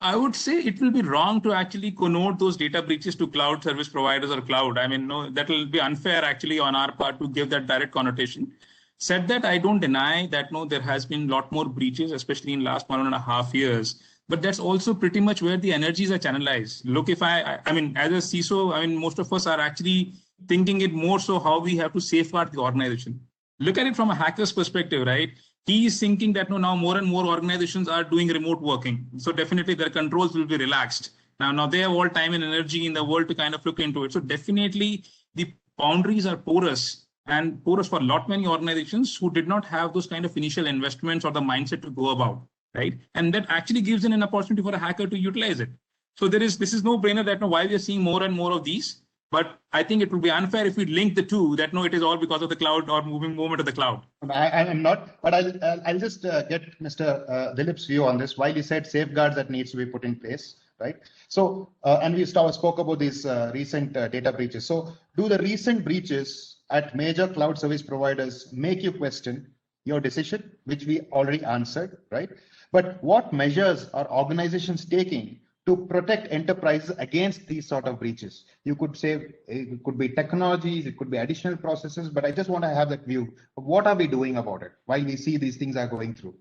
I would say it will be wrong to actually connote those data breaches to cloud service providers or cloud. I mean, that will be unfair actually on our part to give that direct connotation. Said that, I don't deny that there has been a lot more breaches, especially in last 1.5 years. But that's also pretty much where the energies are channelized. Look, if I mean, as a CISO, I mean, most of us are actually thinking it more so how we have to safeguard the organization. Look at it from a hacker's perspective, right? He is thinking that now more and more organizations are doing remote working. So definitely their controls will be relaxed. Now they have all time and energy in the world to kind of look into it. So definitely the boundaries are porous, and porous for many organizations who did not have those kind of initial investments or the mindset to go about, right? And that actually gives in an opportunity for a hacker to utilize it. So this is no brainer that why we are seeing more and more of these. But I think it would be unfair if we link the two, that it is all because of the cloud or movement to the cloud. I'm not, but I'll just get Mr. Dilip's view on this. While he said safeguards that needs to be put in place, right? So, and we spoke about these recent data breaches. So do the recent breaches at major cloud service providers make you question your decision, which we already answered, right? But what measures are organizations taking to protect enterprises against these sort of breaches? You could say it could be technologies, it could be additional processes, but I just want to have that view of what are we doing about it while we see these things are going through.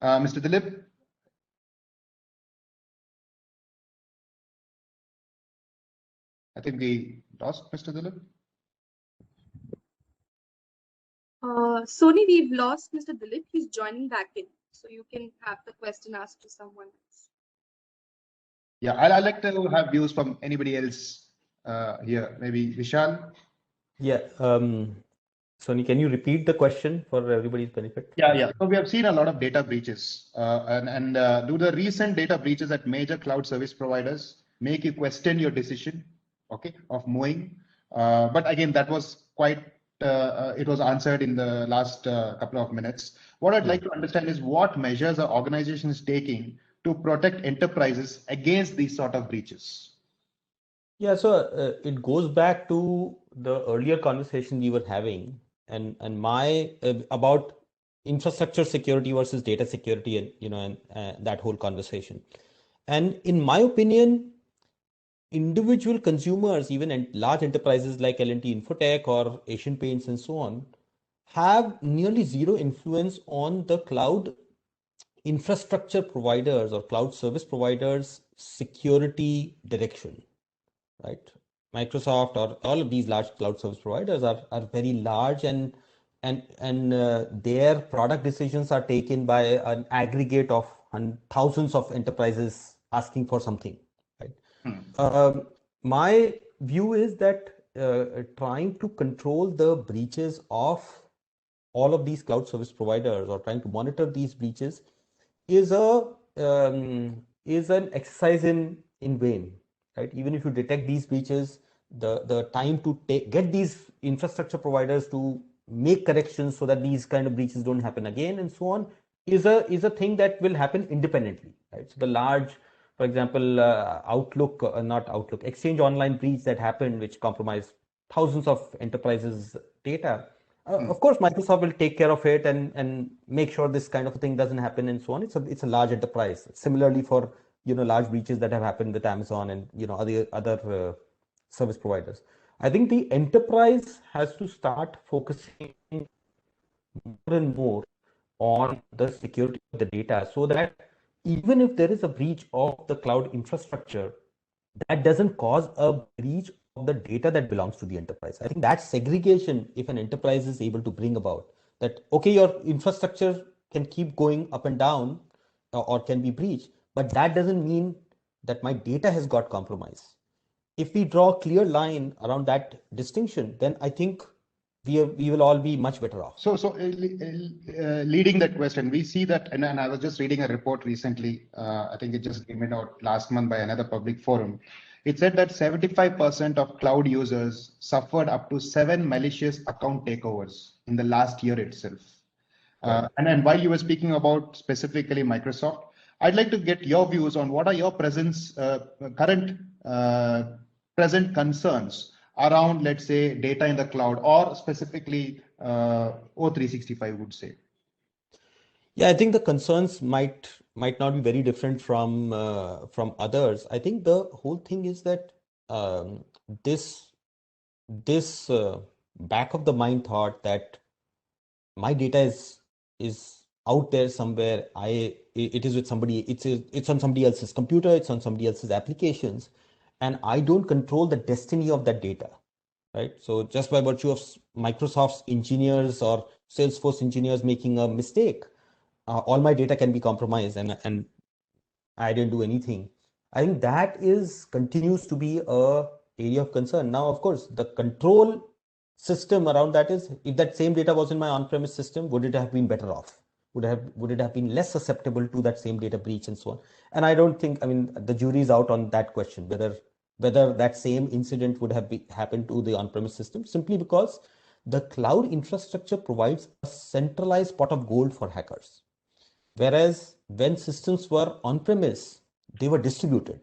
Mr. Dilip? I think we lost Mr. Dilip. Sony, we've lost Mr. Dilip. He's joining back in. So you can have the question asked to someone else. Yeah, I'd like to have views from anybody else here. Maybe Vishal? Yeah. Sony, can you repeat the question for everybody's benefit? Yeah. So we have seen a lot of data breaches. And do the recent data breaches at major cloud service providers make you question your decision, okay, of moving? But again, that was quite, it was answered in the last couple of minutes. What I'd like to understand is what measures are organizations taking to protect enterprises against these sort of breaches? Yeah, so it goes back to the earlier conversation we were having, and my about infrastructure security versus data security, and that whole conversation. And in my opinion, individual consumers, even large enterprises like L&T Infotech or Asian Paints and so on, have nearly zero influence on the cloud infrastructure providers or cloud service providers security direction, right? Microsoft or all of these large cloud service providers are very large, and their product decisions are taken by an aggregate of thousands of enterprises asking for something, right? My view is that trying to control the breaches of all of these cloud service providers or trying to monitor these breaches is an exercise in vain, right? Even if you detect these breaches, the time to get these infrastructure providers to make corrections so that these kind of breaches don't happen again and so on is a thing that will happen independently, right? So the large, for example, Exchange Online breach that happened, which compromised thousands of enterprises' data. Of course, Microsoft will take care of it and make sure this kind of a thing doesn't happen and so on. It's a large enterprise. Similarly, for large breaches that have happened with Amazon and other service providers. I think the enterprise has to start focusing more and more on the security of the data, so that even if there is a breach of the cloud infrastructure, that doesn't cause a breach of the data that belongs to the enterprise. I think that segregation, if an enterprise is able to bring about, that okay, your infrastructure can keep going up and down or can be breached, but that doesn't mean that my data has got compromised. If we draw a clear line around that distinction, then I think we will all be much better off. So leading that question, we see that, and I was just reading a report recently, I think it just came out last month by another public forum. It said that 75% of cloud users suffered up to 7 malicious account takeovers in the last year itself. And while you were speaking about specifically Microsoft, I'd like to get your views on what are your current present concerns around, let's say, data in the cloud, or specifically O365 would say. Yeah, I think the concerns might not be very different from others. I think the whole thing is that this back of the mind thought that my data is out there somewhere. It is with somebody. It's on somebody else's computer. It's on somebody else's applications, and I don't control the destiny of that data, right? So just by virtue of Microsoft's engineers or Salesforce engineers making a mistake, all my data can be compromised, and I didn't do anything. I think that continues to be a area of concern. Now, of course, the control system around that is, if that same data was in my on-premise system, would it have been better off? Would it have been less susceptible to that same data breach and so on? And I don't think, I mean, the jury is out on that question, whether that same incident would have happened to the on-premise system, simply because the cloud infrastructure provides a centralized pot of gold for hackers. Whereas when systems were on-premise, they were distributed,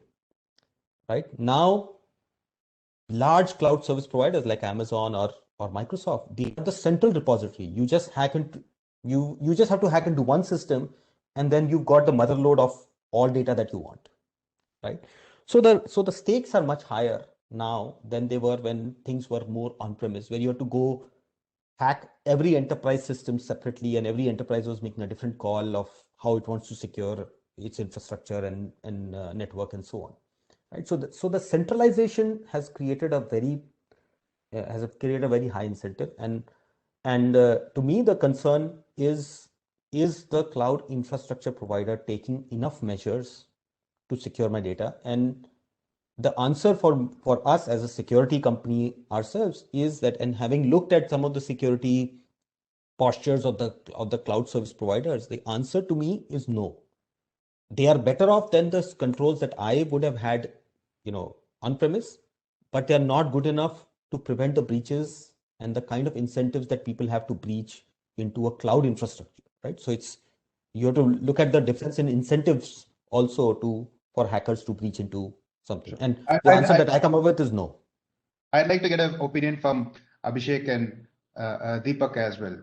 right? Now, large cloud service providers like Amazon or Microsoft, they are the central repository. You just have to hack into one system, and then you've got the motherload of all data that you want, right? So the stakes are much higher now than they were when things were more on-premise, where you had to go hack every enterprise system separately, and every enterprise was making a different call of how it wants to secure its infrastructure and network and so on, right? So the centralization has created a very high incentive, and to me the concern is the cloud infrastructure provider taking enough measures to secure my data? And the answer for us as a security company ourselves is that, and having looked at some of the security postures of the cloud service providers, the answer to me is no. They are better off than the controls that I would have had, on premise, but they are not good enough to prevent the breaches and the kind of incentives that people have to breach into a cloud infrastructure, right? So you have to look at the difference in incentives also for hackers to breach into something. Sure. And the answer that I come up with is no. I'd like to get an opinion from Abhishek and Deepak as well.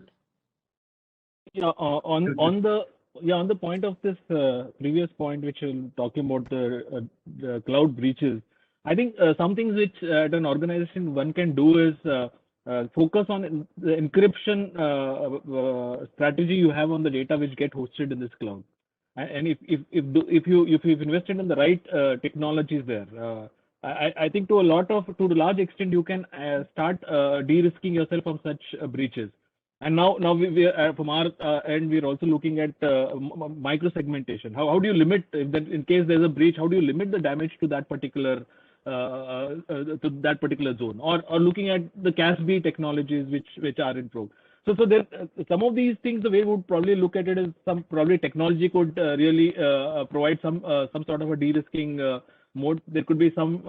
Yeah, on the point of this previous point, which you're talking about the cloud breaches, I think some things which at an organization one can do is focus on the encryption strategy you have on the data which get hosted in this cloud. And if you've invested in the right technologies there, I think to a large extent you can start de-risking yourself from such breaches. And now we from our end, we're also looking at micro segmentation. How do you limit, if that, in case there's a breach, how do you limit the damage to that particular zone, or looking at the CASB technologies which are in vogue. So there, some of these things, the way we would probably look at it is probably technology could really provide some sort of a de-risking mode. There could be some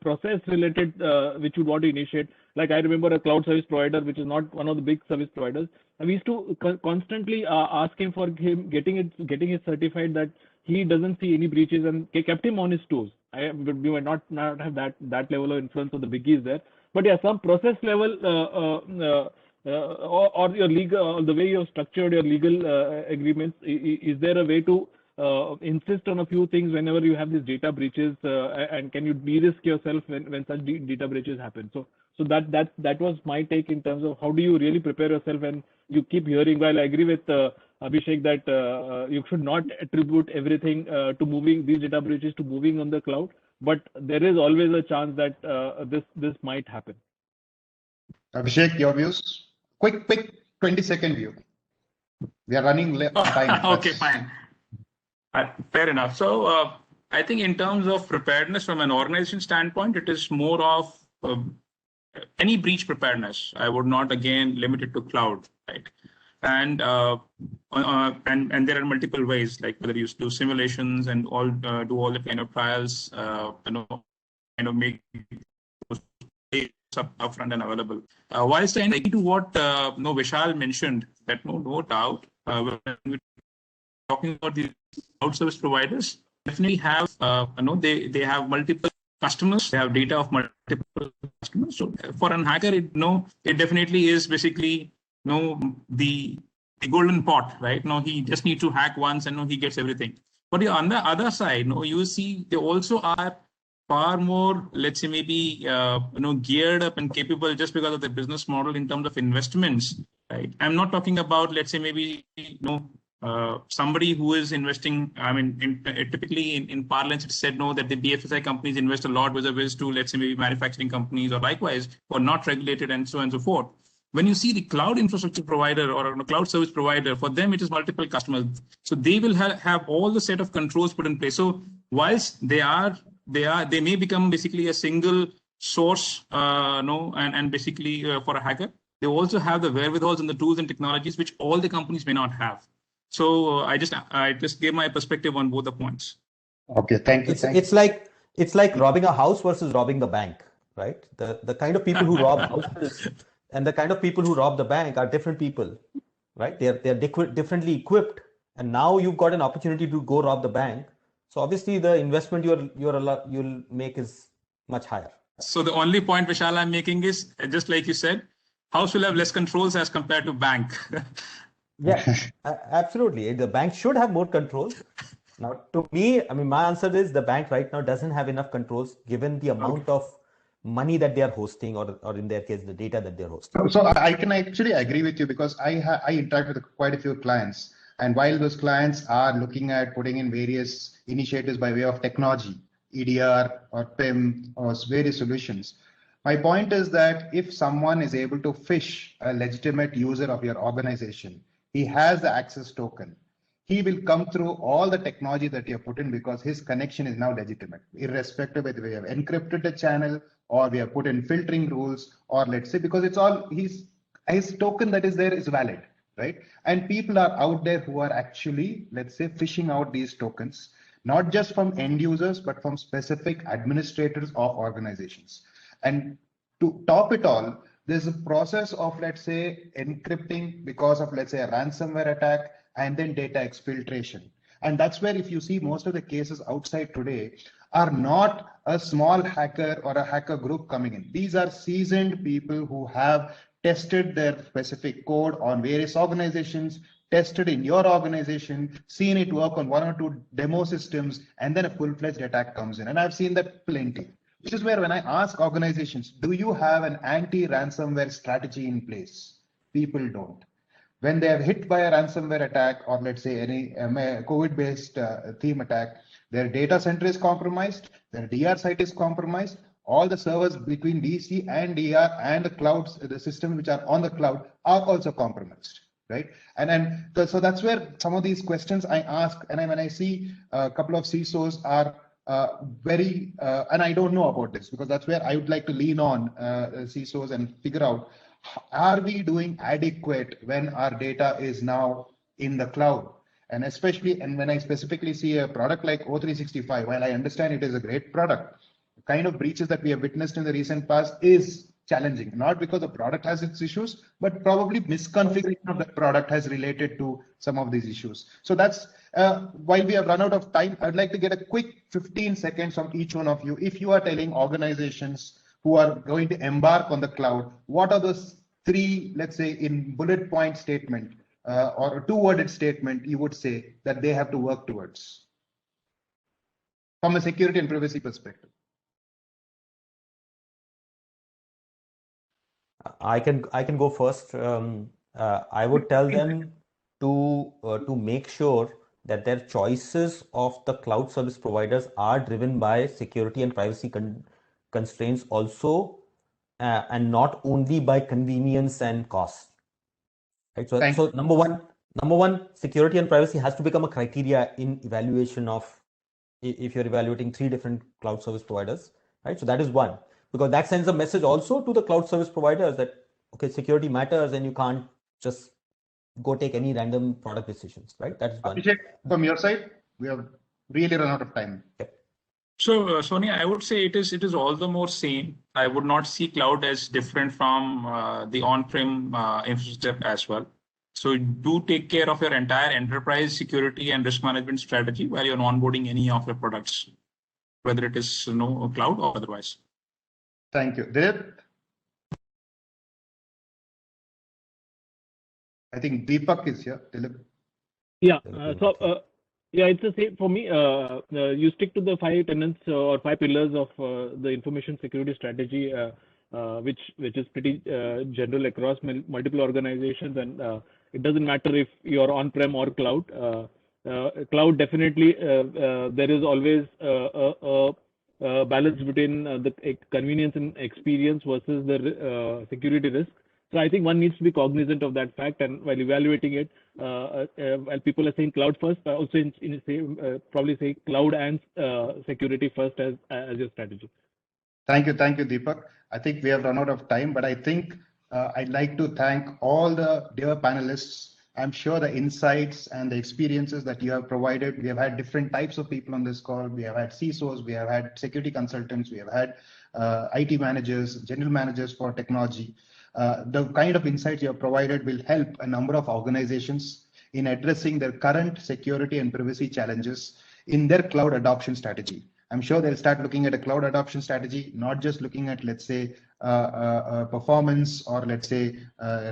process related which you want to initiate. Like I remember a cloud service provider, which is not one of the big service providers, and we used to constantly ask him for getting it certified that he doesn't see any breaches, and kept him on his toes. We might not have that level of influence of the biggies there, but yeah, some process level or your legal, the way you have structured your legal agreements. Is there a way to insist on a few things whenever you have these data breaches, and can you de-risk yourself when such data breaches happen? So that was my take in terms of how do you really prepare yourself when you keep hearing. While I agree with Abhishek that you should not attribute everything to moving these data breaches to moving on the cloud, but there is always a chance that this might happen. Abhishek, your views? Quick 20-second view. We are running late on time. Okay, fine. Fair enough. So I think in terms of preparedness from an organization standpoint, it is more of any breach preparedness. I would not again limit it to cloud, right? And there are multiple ways, like whether you do simulations and all do all the kind of trials, make upfront and available. Whilst I agree to what Vishal mentioned, that no doubt when we're talking about the cloud service providers, definitely have they have multiple customers, they have data of multiple customers. So for an hacker, it definitely is basically the golden pot, right? He just needs to hack once and he gets everything. But on the other side, you see they also are far more, let's say maybe geared up and capable just because of their business model in terms of investments, right? I'm not talking about, let's say maybe somebody who is investing. I mean, typically in parlance, it's said that the BFSI companies invest a lot with a viz to, let's say, maybe manufacturing companies or likewise, or not regulated and so on and so forth. When you see the cloud infrastructure provider or a cloud service provider, for them it is multiple customers, so they will have all the set of controls put in place. So whilst they may become basically a single source, and basically for a hacker, they also have the wherewithals and the tools and technologies which all the companies may not have. So I just gave my perspective on both the points. Okay, thank you. It's like robbing a house versus robbing the bank, right? The kind of people who rob houses and the kind of people who rob the bank are different people, right? They're differently equipped, and now you've got an opportunity to go rob the bank. So obviously the investment you'll make is much higher. So the only point, Vishal, I'm making is, just like you said, house will have less controls as compared to bank. Yeah, absolutely. The bank should have more controls. Now, to me, I mean, my answer is the bank right now doesn't have enough controls given the amount of money that they are hosting, or in their case, the data that they're hosting. So I can actually agree with you, because I interact with quite a few clients. And while those clients are looking at putting in various initiatives by way of technology, EDR or PIM or various solutions, my point is that if someone is able to phish a legitimate user of your organization, he has the access token. He will come through all the technology that you have put in because his connection is now legitimate, irrespective of whether we have encrypted the channel or we have put in filtering rules, or let's say because it's all his token that is there is valid, right? And people are out there who are actually, let's say, phishing out these tokens, not just from end users, but from specific administrators of organizations. And to top it all, there's a process of, let's say, encrypting because of, let's say, a ransomware attack, and then data exfiltration. And that's where, if you see, most of the cases outside today are not a small hacker or a hacker group coming in. These are seasoned people who have tested their specific code on various organizations, tested in your organization, seen it work on one or two demo systems, and then a full-fledged attack comes in. And I've seen that plenty. which is where when I ask organizations, do you have an anti-ransomware strategy in place? People don't. When they are hit by a ransomware attack, or let's say any COVID-based theme attack, their data center is compromised, their DR site is compromised, all the servers between DC and DR and the clouds, the systems which are on the cloud are also compromised, right? So that's where some of these questions I ask, and when I see a couple of CISOs are and I don't know about this, because that's where I would like to lean on CISOs and figure out, are we doing adequate when our data is now in the cloud? And especially, and when I specifically see a product like O365, while I understand it is a great product, the kind of breaches that we have witnessed in the recent past is challenging, not because the product has its issues, but probably misconfiguration of the product has related to some of these issues. So that's, while we have run out of time, I'd like to get a quick 15 seconds from each one of you. If you are telling organizations who are going to embark on the cloud, what are those three, let's say in bullet point statement or a two-worded statement you would say that they have to work towards from a security and privacy perspective? I can go first. I would tell them to make sure that their choices of the cloud service providers are driven by security and privacy constraints also, and not only by convenience and cost. Right. So number one, security and privacy has to become a criteria in evaluation of, if you're evaluating 3 different cloud service providers, right? So that is one, because that sends a message also to the cloud service providers that, okay, security matters and you can't just go take any random product decisions, right? That is one. Abhishek, from your side, we have really run out of time. Okay. So, Sonia, I would say it is all the more same. I would not see cloud as different from the on-prem infrastructure as well. So do take care of your entire enterprise security and risk management strategy while you're onboarding any of your products, whether it is cloud or otherwise. Thank you. Dilip? I think Deepak is here. Dilip? Yeah. Yeah, it's the same for me. You stick to the 5 tenets or 5 pillars of the information security strategy, which is pretty general across multiple organizations, and it doesn't matter if you're on-prem or cloud. Cloud, definitely, there is always a balance between the convenience and experience versus the security risk. So I think one needs to be cognizant of that fact, and while evaluating it, while people are saying cloud first, also probably say cloud and security first as your strategy. Thank you, Deepak. I think we have run out of time, but I think I'd like to thank all the dear panelists. I'm sure the insights and the experiences that you have provided. We have had different types of people on this call. We have had CISOs, we have had security consultants, we have had IT managers, general managers for technology. The kind of insights you have provided will help a number of organizations in addressing their current security and privacy challenges in their cloud adoption strategy. I'm sure they'll start looking at a cloud adoption strategy, not just looking at, let's say, performance or let's say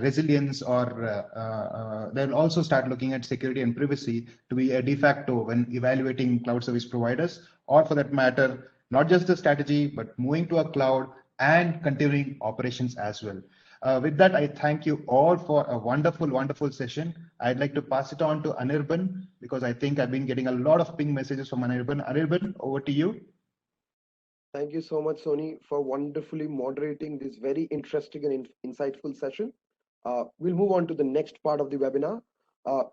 resilience, or they'll also start looking at security and privacy to be a de facto when evaluating cloud service providers, or for that matter, not just the strategy, but moving to a cloud and continuing operations as well. With that, I thank you all for a wonderful, wonderful session. I'd like to pass it on to Anirban, because I think I've been getting a lot of ping messages from Anirban. Anirban, over to you. Thank you so much, Sony, for wonderfully moderating this very interesting and insightful session. We'll move on to the next part of the webinar.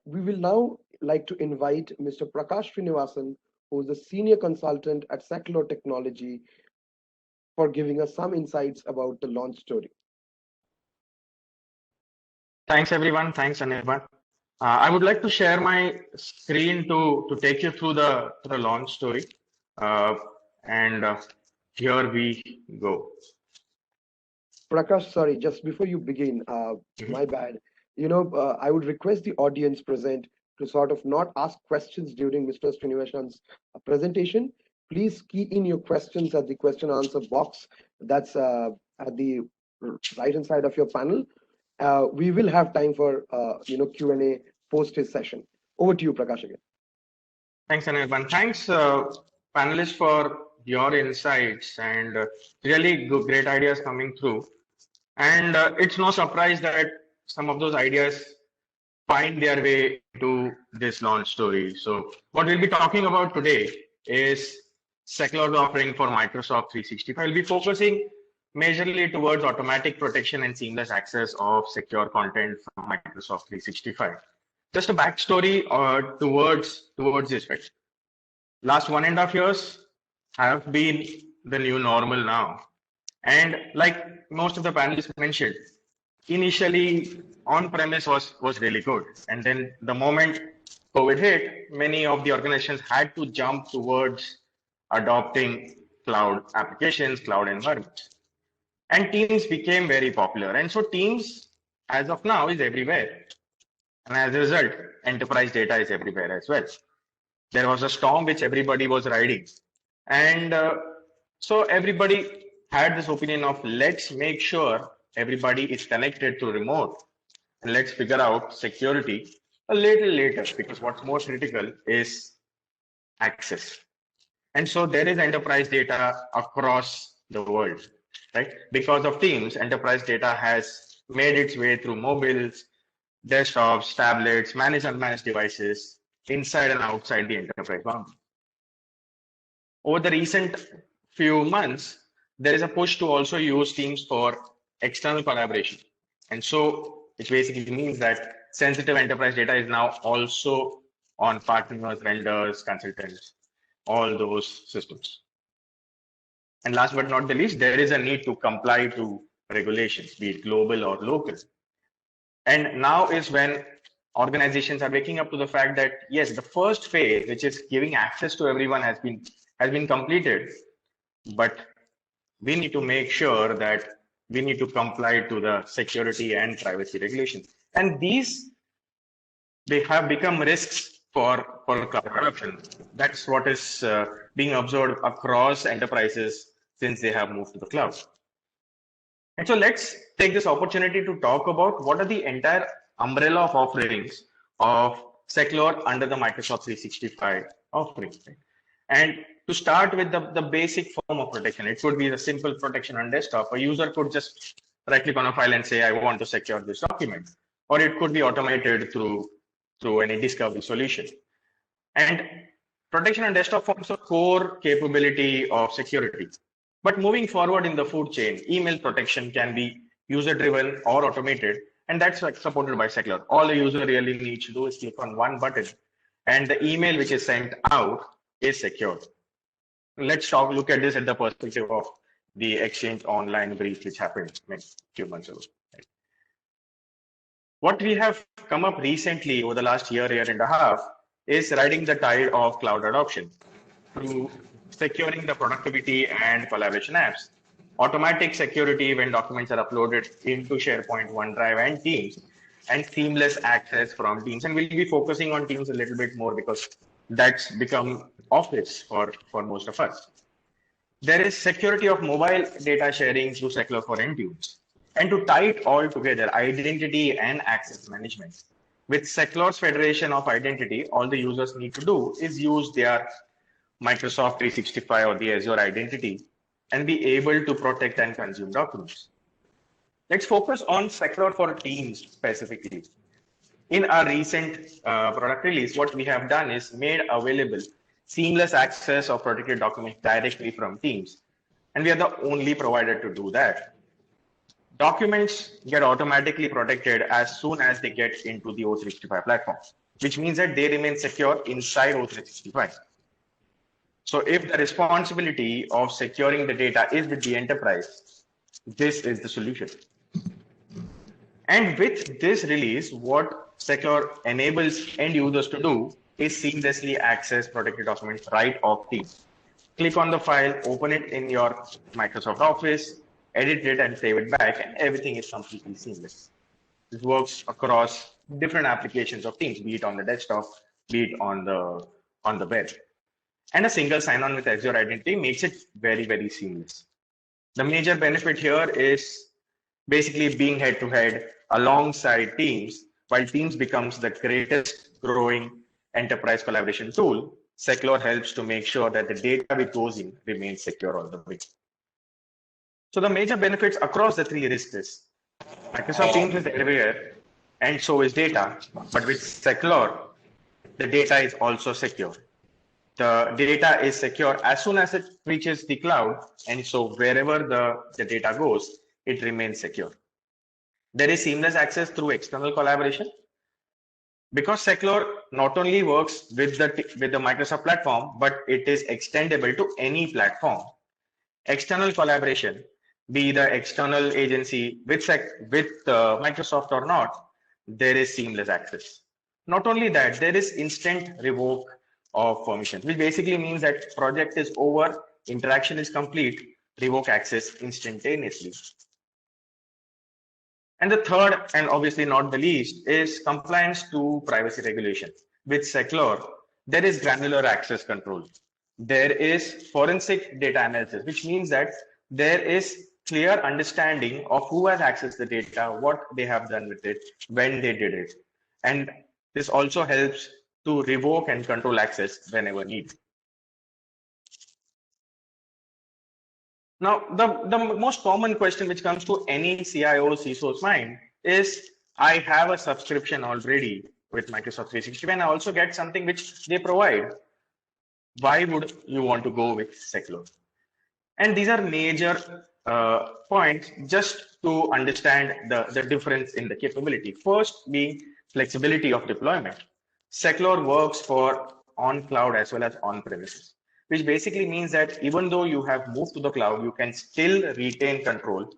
We will now like to invite Mr. Prakash Srinivasan, who is the Senior Consultant at Secular Technology, for giving us some insights about the launch story. Thanks, everyone. Thanks, Anirban. I would like to share my screen to take you through the launch story. Here we go. Prakash, sorry, just before you begin, my bad. I would request the audience present to sort of not ask questions during Mr. Srinivasan's presentation. Please key in your questions at the question and answer box that's at the right-hand side of your panel. We will have time for Q&A post his session. Over to you, Prakash, again. Thanks, Anirban. Thanks, panelists, for your insights and really great ideas coming through. And it's no surprise that some of those ideas find their way to this launch story. So what we'll be talking about today is Seclor's offering for Microsoft 365. We'll be focusing majorly towards automatic protection and seamless access of secure content from Microsoft 365. Just a backstory towards this, right? Last 1.5 years have been the new normal now. And like most of the panelists mentioned, initially on-premise was really good. And then the moment COVID hit, many of the organizations had to jump towards adopting cloud applications, cloud environments. And Teams became very popular. And so Teams, as of now, is everywhere. And as a result, enterprise data is everywhere as well. There was a storm which everybody was riding. And so everybody had this opinion of let's make sure everybody is connected to remote. And let's figure out security a little later, because what's more critical is access. And so there is enterprise data across the world, right? Because of Teams, enterprise data has made its way through mobiles, desktops, tablets, managed and unmanaged devices, inside and outside the enterprise boundary. Over the recent few months, there is a push to also use Teams for external collaboration. And so it basically means that sensitive enterprise data is now also on partners, vendors, consultants, all those systems. And last but not the least, there is a need to comply to regulations, be it global or local. And now is when organizations are waking up to the fact that, yes, the first phase, which is giving access to everyone, has been completed, but we need to make sure that we need to comply to the security and privacy regulations. And they have become risks for cloud adoption. That's what is being observed across enterprises since they have moved to the cloud. And so let's take this opportunity to talk about what are the entire umbrella of offerings of Seclor under the Microsoft 365 offering. And to start with the basic form of protection, it could be the simple protection on desktop. A user could just right click on a file and say, I want to secure this document. Or it could be automated through any discovery solution. And protection on desktop forms a core capability of security. But moving forward in the food chain, email protection can be user-driven or automated, and that's supported by Seclor. All a user really needs to do is click on one button, and the email which is sent out is secured. Let's look at this at the perspective of the Exchange Online breach which happened a few months ago. What we have come up recently over the last year and a half is riding the tide of cloud adoption through securing the productivity and collaboration apps, automatic security when documents are uploaded into SharePoint, OneDrive, and Teams, and seamless access from Teams. And we'll be focusing on Teams a little bit more because that's become office for most of us. There is security of mobile data sharing through Seclor for Intune. And to tie it all together, identity and access management. With Seclor's Federation of Identity, all the users need to do is use their Microsoft 365 or the Azure identity and be able to protect and consume documents. Let's focus on Seclor for Teams specifically. In our recent product release, what we have done is made available seamless access of protected documents directly from Teams. And we are the only provider to do that. Documents get automatically protected as soon as they get into the O365 platform, which means that they remain secure inside O365. So if the responsibility of securing the data is with the enterprise, this is the solution. And with this release, what Seclor enables end users to do is seamlessly access protected documents right off Teams. Click on the file, open it in your Microsoft Office, edit it and save it back, and everything is completely seamless. This works across different applications of Teams, be it on the desktop, be it on the web. And a single sign-on with Azure Identity makes it very, very seamless. The major benefit here is basically being head-to-head alongside Teams, while Teams becomes the greatest growing enterprise collaboration tool. Secure helps to make sure that the data which goes in remains secure all the way. So the major benefits across the three risks is Microsoft Teams is everywhere, and so is data. But with Secure, the data is also secure. The data is secure as soon as it reaches the cloud, and so wherever the data goes, it remains secure. There is seamless access through external collaboration. Because Secure not only works with the Microsoft platform, but it is extendable to any platform. External collaboration, be the external agency with Microsoft or not, there is seamless access. Not only that, there is instant revoke of permissions, which basically means that project is over, interaction is complete, revoke access instantaneously. And the third, and obviously not the least, is compliance to privacy regulation. With Secure, there is granular access control. There is forensic data analysis, which means that there is clear understanding of who has accessed the data, what they have done with it, when they did it. And this also helps to revoke and control access whenever needed. Now, the most common question which comes to any CIO, CISO's mind is, I have a subscription already with Microsoft 365 and I also get something which they provide. Why would you want to go with Secure? And these are major points just to understand the difference in the capability. First being flexibility of deployment. Secure works for on cloud as well as on premises, which basically means that even though you have moved to the cloud, you can still retain control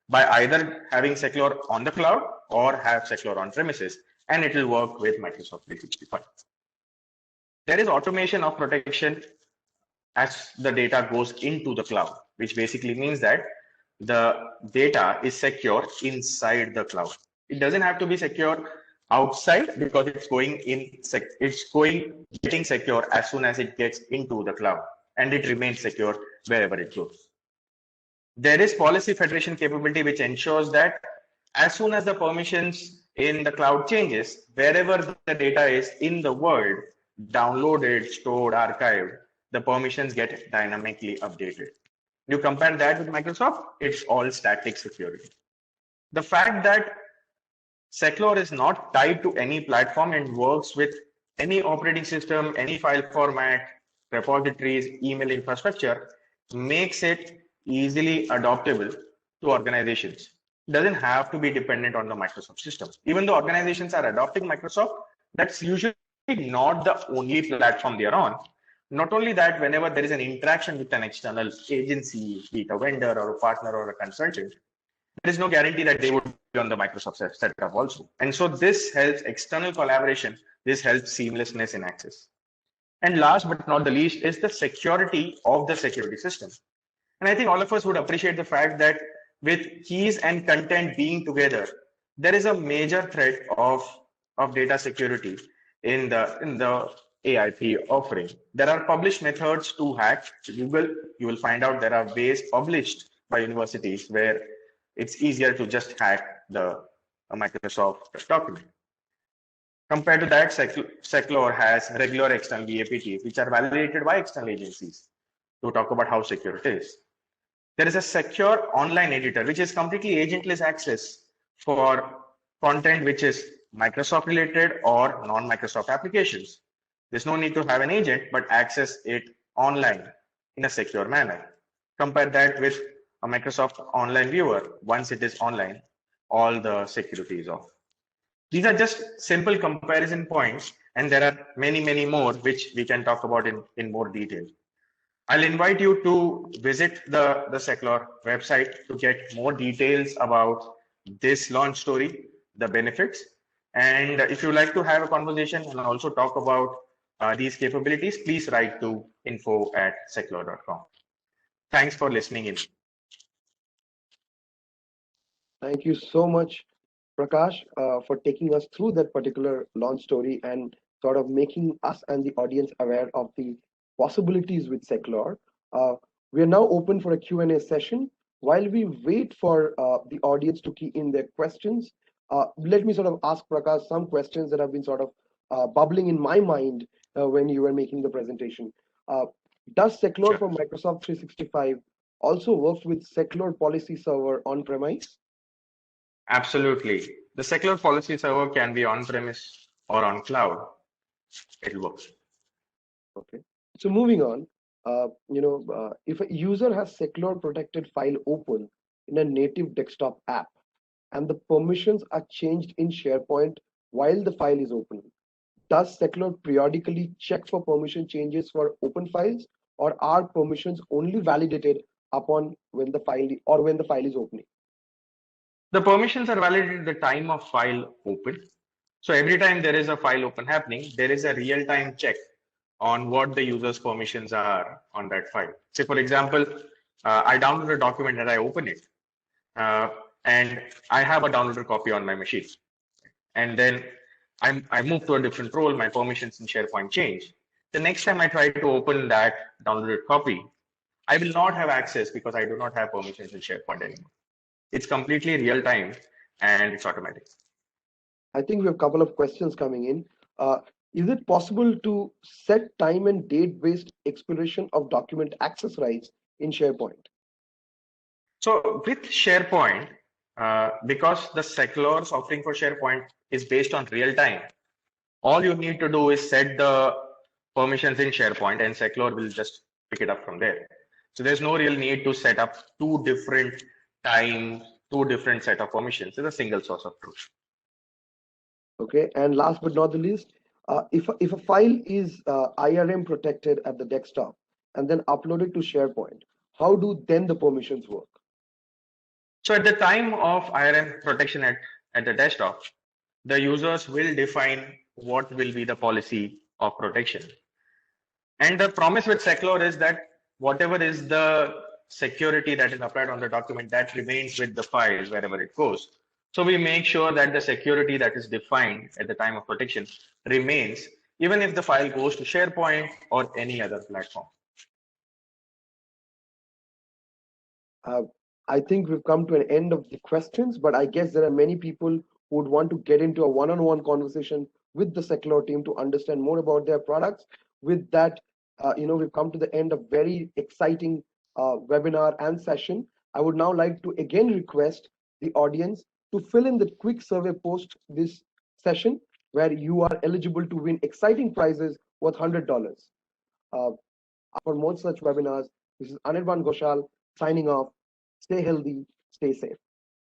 by either having Secure on the cloud or have Secure on premises, and it will work with Microsoft 365. There is automation of protection as the data goes into the cloud, which basically means that the data is secure inside the cloud. It doesn't have to be secure outside because it's getting secure as soon as it gets into the cloud, and it remains secure wherever it goes. There is policy federation capability, which ensures that as soon as the permissions in the cloud changes, wherever the data is in the world, downloaded, stored, archived, the permissions get dynamically updated. You compare that with Microsoft, it's all static security. The fact that Secure is not tied to any platform and works with any operating system, any file format, repositories, email infrastructure makes it easily adoptable to organizations. It doesn't have to be dependent on the Microsoft system. Even though organizations are adopting Microsoft, that's usually not the only platform they are on. Not only that, whenever there is an interaction with an external agency, be it a vendor or a partner or a consultant, there is no guarantee that they would be on the Microsoft setup also. And so this helps external collaboration. This helps seamlessness in access. And last but not the least is the security of the security system. And I think all of us would appreciate the fact that with keys and content being together, there is a major threat of data security in the AI3 offering. There are published methods to hack. Google, you will find out there are ways published by universities where it's easier to just hack the Microsoft document. Compared to that, Secure has regular external BAPT, which are validated by external agencies to talk about how secure it is. There is a secure online editor, which is completely agentless access for content which is Microsoft related or non-Microsoft applications. There's no need to have an agent, but access it online in a secure manner. Compare that with a Microsoft online viewer. Once it is online, all the security is off. These are just simple comparison points, and there are many, many more which we can talk about in more detail. I'll invite you to visit the Secure website to get more details about this launch story, the benefits. And if you'd like to have a conversation and also talk about these capabilities, please write to info@secure.com. Thanks for listening in. Thank you so much, Prakash, for taking us through that particular launch story and sort of making us and the audience aware of the possibilities with Secure. We are now open for a Q&A session. While we wait for the audience to key in their questions, let me sort of ask Prakash some questions that have been sort of bubbling in my mind when you were making the presentation. Does Seclor Sure. for Microsoft 365 also work with Seclor Policy Server on-premise? Absolutely. The secular policy server can be on-premise or on cloud. It works. Okay. So moving on, if a user has Seclor protected file open in a native desktop app, and the permissions are changed in SharePoint while the file is open, does Seclor periodically check for permission changes for open files, or are permissions only validated upon when the file is opening? The permissions are validated at the time of file open. So every time there is a file open happening, there is a real-time check on what the user's permissions are on that file. Say, for example, I download a document and I open it, and I have a downloaded copy on my machine. And then I move to a different role, my permissions in SharePoint change. The next time I try to open that downloaded copy, I will not have access because I do not have permissions in SharePoint anymore. It's completely real time and it's automatic. I think we have a couple of questions coming in. Is it possible to set time and date-based expiration of document access rights in SharePoint? So with SharePoint, because the Seclor's offering for SharePoint is based on real time, all you need to do is set the permissions in SharePoint and Seclor will just pick it up from there. So there's no real need to set up two different times, two different set of permissions. It's a single source of truth. Okay, and last but not the least, if a file is IRM protected at the desktop and then uploaded to SharePoint, how do then the permissions work? So at the time of IRM protection at the desktop, the users will define what will be the policy of protection. And the promise with Seclor is that whatever is the security that is applied on the document, that remains with the file wherever it goes. So we make sure that the security that is defined at the time of protection remains, even if the file goes to SharePoint or any other platform. I think we've come to an end of the questions, but I guess there are many people who would want to get into a one-on-one conversation with the Seclor team to understand more about their products. With that, we've come to the end of very exciting webinar and session. I would now like to again request the audience to fill in the quick survey post this session, where you are eligible to win exciting prizes worth $100. For more such webinars, this is Anirban Ghoshal signing off. Stay healthy, stay safe.